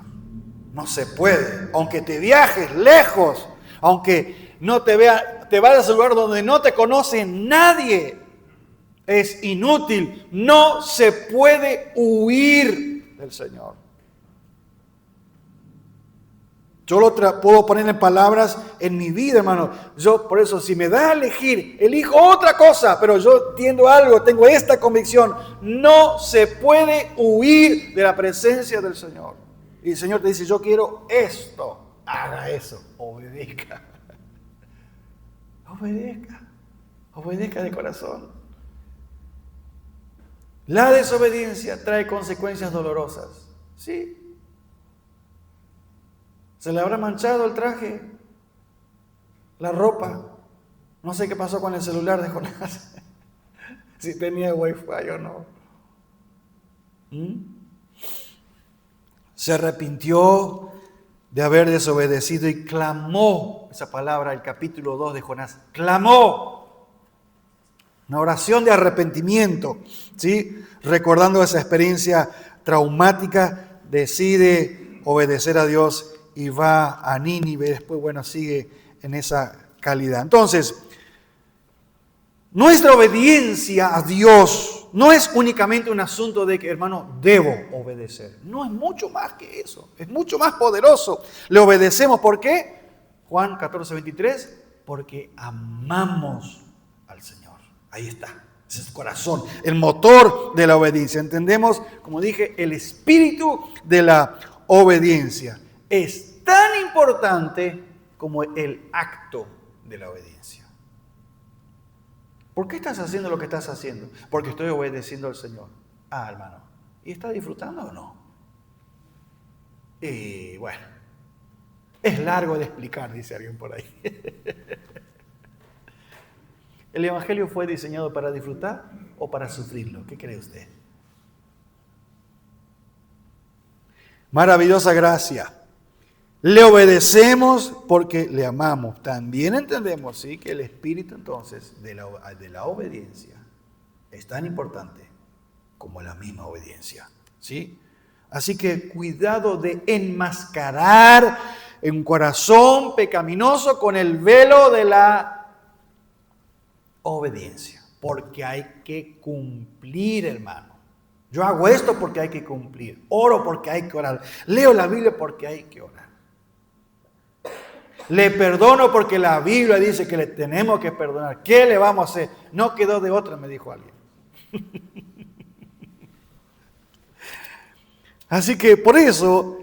No se puede, aunque te viajes lejos, aunque no te vea, te vayas a un lugar donde no te conoce nadie. Es inútil, no se puede huir del Señor. Yo lo puedo poner en palabras en mi vida, hermano. Yo, por eso, si me da a elegir, elijo otra cosa, pero yo entiendo algo, tengo esta convicción. No se puede huir de la presencia del Señor. Y el Señor te dice, yo quiero esto. Haga eso, obedezca. Obedezca. Obedezca de corazón. La desobediencia trae consecuencias dolorosas. Sí. ¿Se le habrá manchado el traje? La ropa. No sé qué pasó con el celular de Jonás. Si tenía wifi o no. Se arrepintió de haber desobedecido y clamó. Esa palabra, el capítulo 2 de Jonás. Clamó. Una oración de arrepentimiento. ¿Sí? Recordando esa experiencia traumática, decide obedecer a Dios y va a Nínive, después, bueno, sigue en esa calidad. Entonces, nuestra obediencia a Dios no es únicamente un asunto de que, hermano, debo obedecer. No, es mucho más que eso, es mucho más poderoso. Le obedecemos, ¿por qué? Juan 14:23, porque amamos al Señor. Ahí está, ese es el corazón, el motor de la obediencia. Entendemos, como dije, el espíritu de la obediencia. Es tan importante como el acto de la obediencia. ¿Por qué estás haciendo lo que estás haciendo? Porque estoy obedeciendo al Señor. Ah, hermano, ¿y está disfrutando o no? Y bueno, es largo de explicar, dice alguien por ahí. ¿El Evangelio fue diseñado para disfrutar o para sufrirlo? ¿Qué cree usted? Maravillosa gracia. Le obedecemos porque le amamos. También entendemos, sí, que el espíritu entonces de la obediencia es tan importante como la misma obediencia, ¿sí? Así que cuidado de enmascarar un corazón pecaminoso con el velo de la obediencia, porque hay que cumplir, hermano. Yo hago esto porque hay que cumplir, oro porque hay que orar, leo la Biblia porque hay que orar. Le perdono porque la Biblia dice que le tenemos que perdonar. ¿Qué le vamos a hacer? No quedó de otra, me dijo alguien. Así que por eso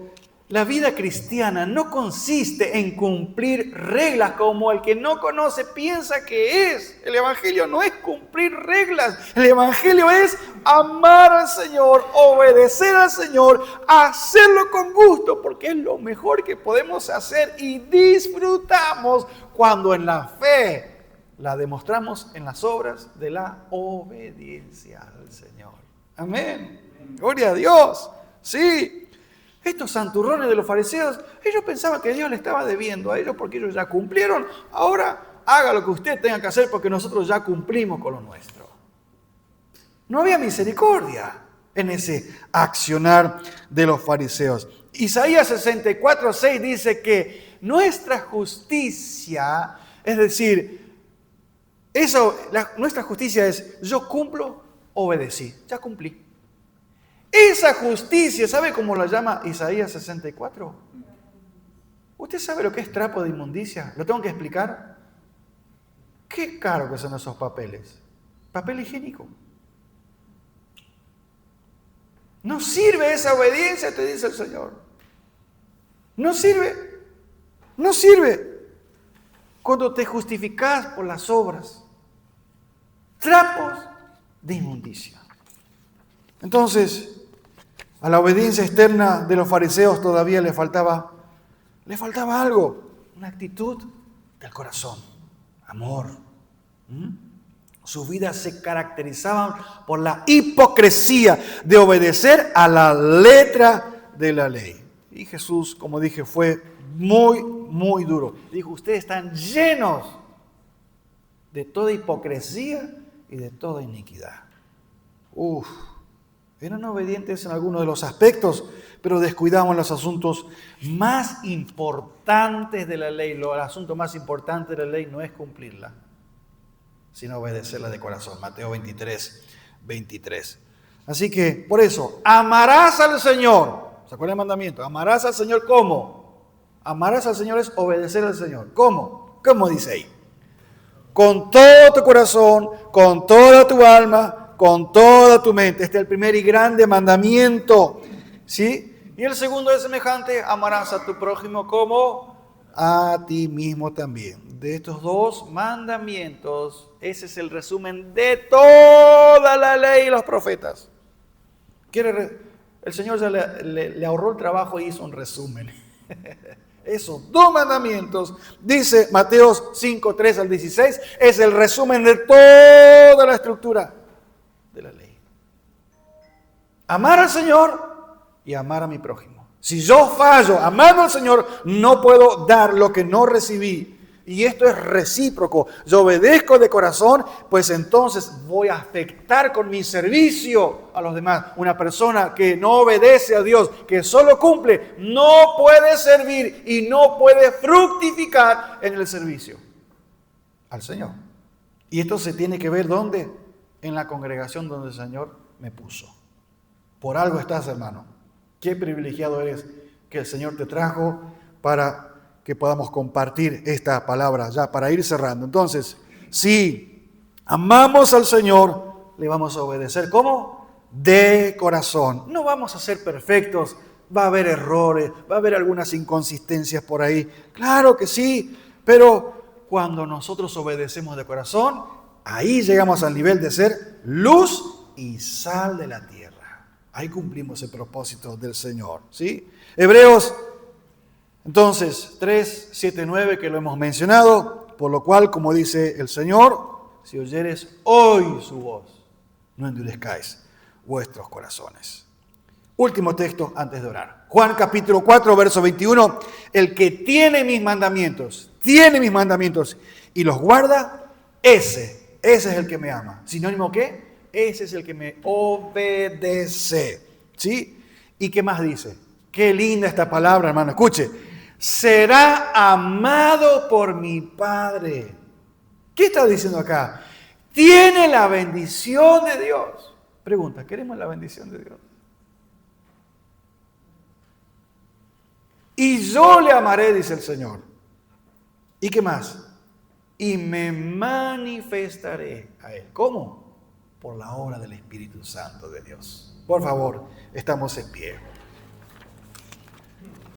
la vida cristiana no consiste en cumplir reglas como el que no conoce piensa que es. El Evangelio no es cumplir reglas. El Evangelio es amar al Señor, obedecer al Señor, hacerlo con gusto, porque es lo mejor que podemos hacer y disfrutamos cuando en la fe la demostramos en las obras de la obediencia al Señor. Amén. Gloria a Dios. Sí. Estos santurrones de los fariseos, ellos pensaban que Dios le estaba debiendo a ellos porque ellos ya cumplieron. Ahora haga lo que usted tenga que hacer porque nosotros ya cumplimos con lo nuestro. No había misericordia en ese accionar de los fariseos. Isaías 64:6 dice que nuestra justicia, es decir, nuestra justicia es yo cumplo, obedecí, ya cumplí. Esa justicia, ¿sabe cómo la llama Isaías 64? ¿Usted sabe lo que es trapo de inmundicia? ¿Lo tengo que explicar? Qué caro que son esos papeles. Papel higiénico. No sirve esa obediencia, te dice el Señor. No sirve. No sirve. Cuando te justificás por las obras. Trapos de inmundicia. Entonces, a la obediencia externa de los fariseos todavía le faltaba algo, una actitud del corazón, amor. Sus vidas se caracterizaban por la hipocresía de obedecer a la letra de la ley. Y Jesús, como dije, fue muy, muy duro. Dijo, ustedes están llenos de toda hipocresía y de toda iniquidad. Eran obedientes en algunos de los aspectos, pero descuidamos los asuntos más importantes de la ley. El asunto más importante de la ley no es cumplirla, sino obedecerla de corazón. Mateo 23, 23. Así que, por eso, amarás al Señor. ¿Se acuerdan el mandamiento? Amarás al Señor, ¿cómo? Amarás al Señor es obedecer al Señor. ¿Cómo? ¿Cómo dice ahí? Con todo tu corazón, con toda tu alma, con toda tu mente. Este es el primer y grande mandamiento, ¿sí? Y el segundo es semejante: amarás a tu prójimo como a ti mismo también. De estos dos mandamientos, ese es el resumen de toda la ley y los profetas. El Señor ya le ahorró el trabajo y hizo un resumen. Esos dos mandamientos, dice Mateo 5, 3 al 16, es el resumen de toda la estructura de la ley. Amar al Señor y amar a mi prójimo. Si yo fallo amando al Señor, no puedo dar lo que no recibí. Y esto es recíproco. Yo obedezco de corazón, pues entonces voy a afectar con mi servicio a los demás. Una persona que no obedece a Dios, que solo cumple, no puede servir y no puede fructificar en el servicio al Señor. Y esto se tiene que ver ¿dónde? En la congregación donde el Señor me puso. Por algo estás, hermano. Qué privilegiado eres que el Señor te trajo para que podamos compartir esta palabra ya para ir cerrando. Entonces, si amamos al Señor, le vamos a obedecer. ¿Cómo? De corazón. No vamos a ser perfectos, va a haber errores, va a haber algunas inconsistencias por ahí. Claro que sí, pero cuando nosotros obedecemos de corazón, ahí llegamos al nivel de ser luz y sal de la tierra. Ahí cumplimos el propósito del Señor, ¿sí? Hebreos entonces, 3, 7, 9, que lo hemos mencionado, por lo cual, como dice el Señor, si oyeres hoy su voz, no endurezcáis vuestros corazones. Último texto antes de orar. Juan capítulo 4, verso 21, el que tiene mis mandamientos y los guarda, ese es el que me ama. ¿Sinónimo qué? Ese es el que me obedece. ¿Sí? ¿Y qué más dice? Qué linda esta palabra, hermano. Escuche. Será amado por mi Padre. ¿Qué está diciendo acá? Tiene la bendición de Dios. Pregunta, ¿queremos la bendición de Dios? Y yo le amaré, dice el Señor. ¿Y qué más? Y me manifestaré a Él. ¿Cómo? Por la obra del Espíritu Santo de Dios. Por favor, estamos en pie.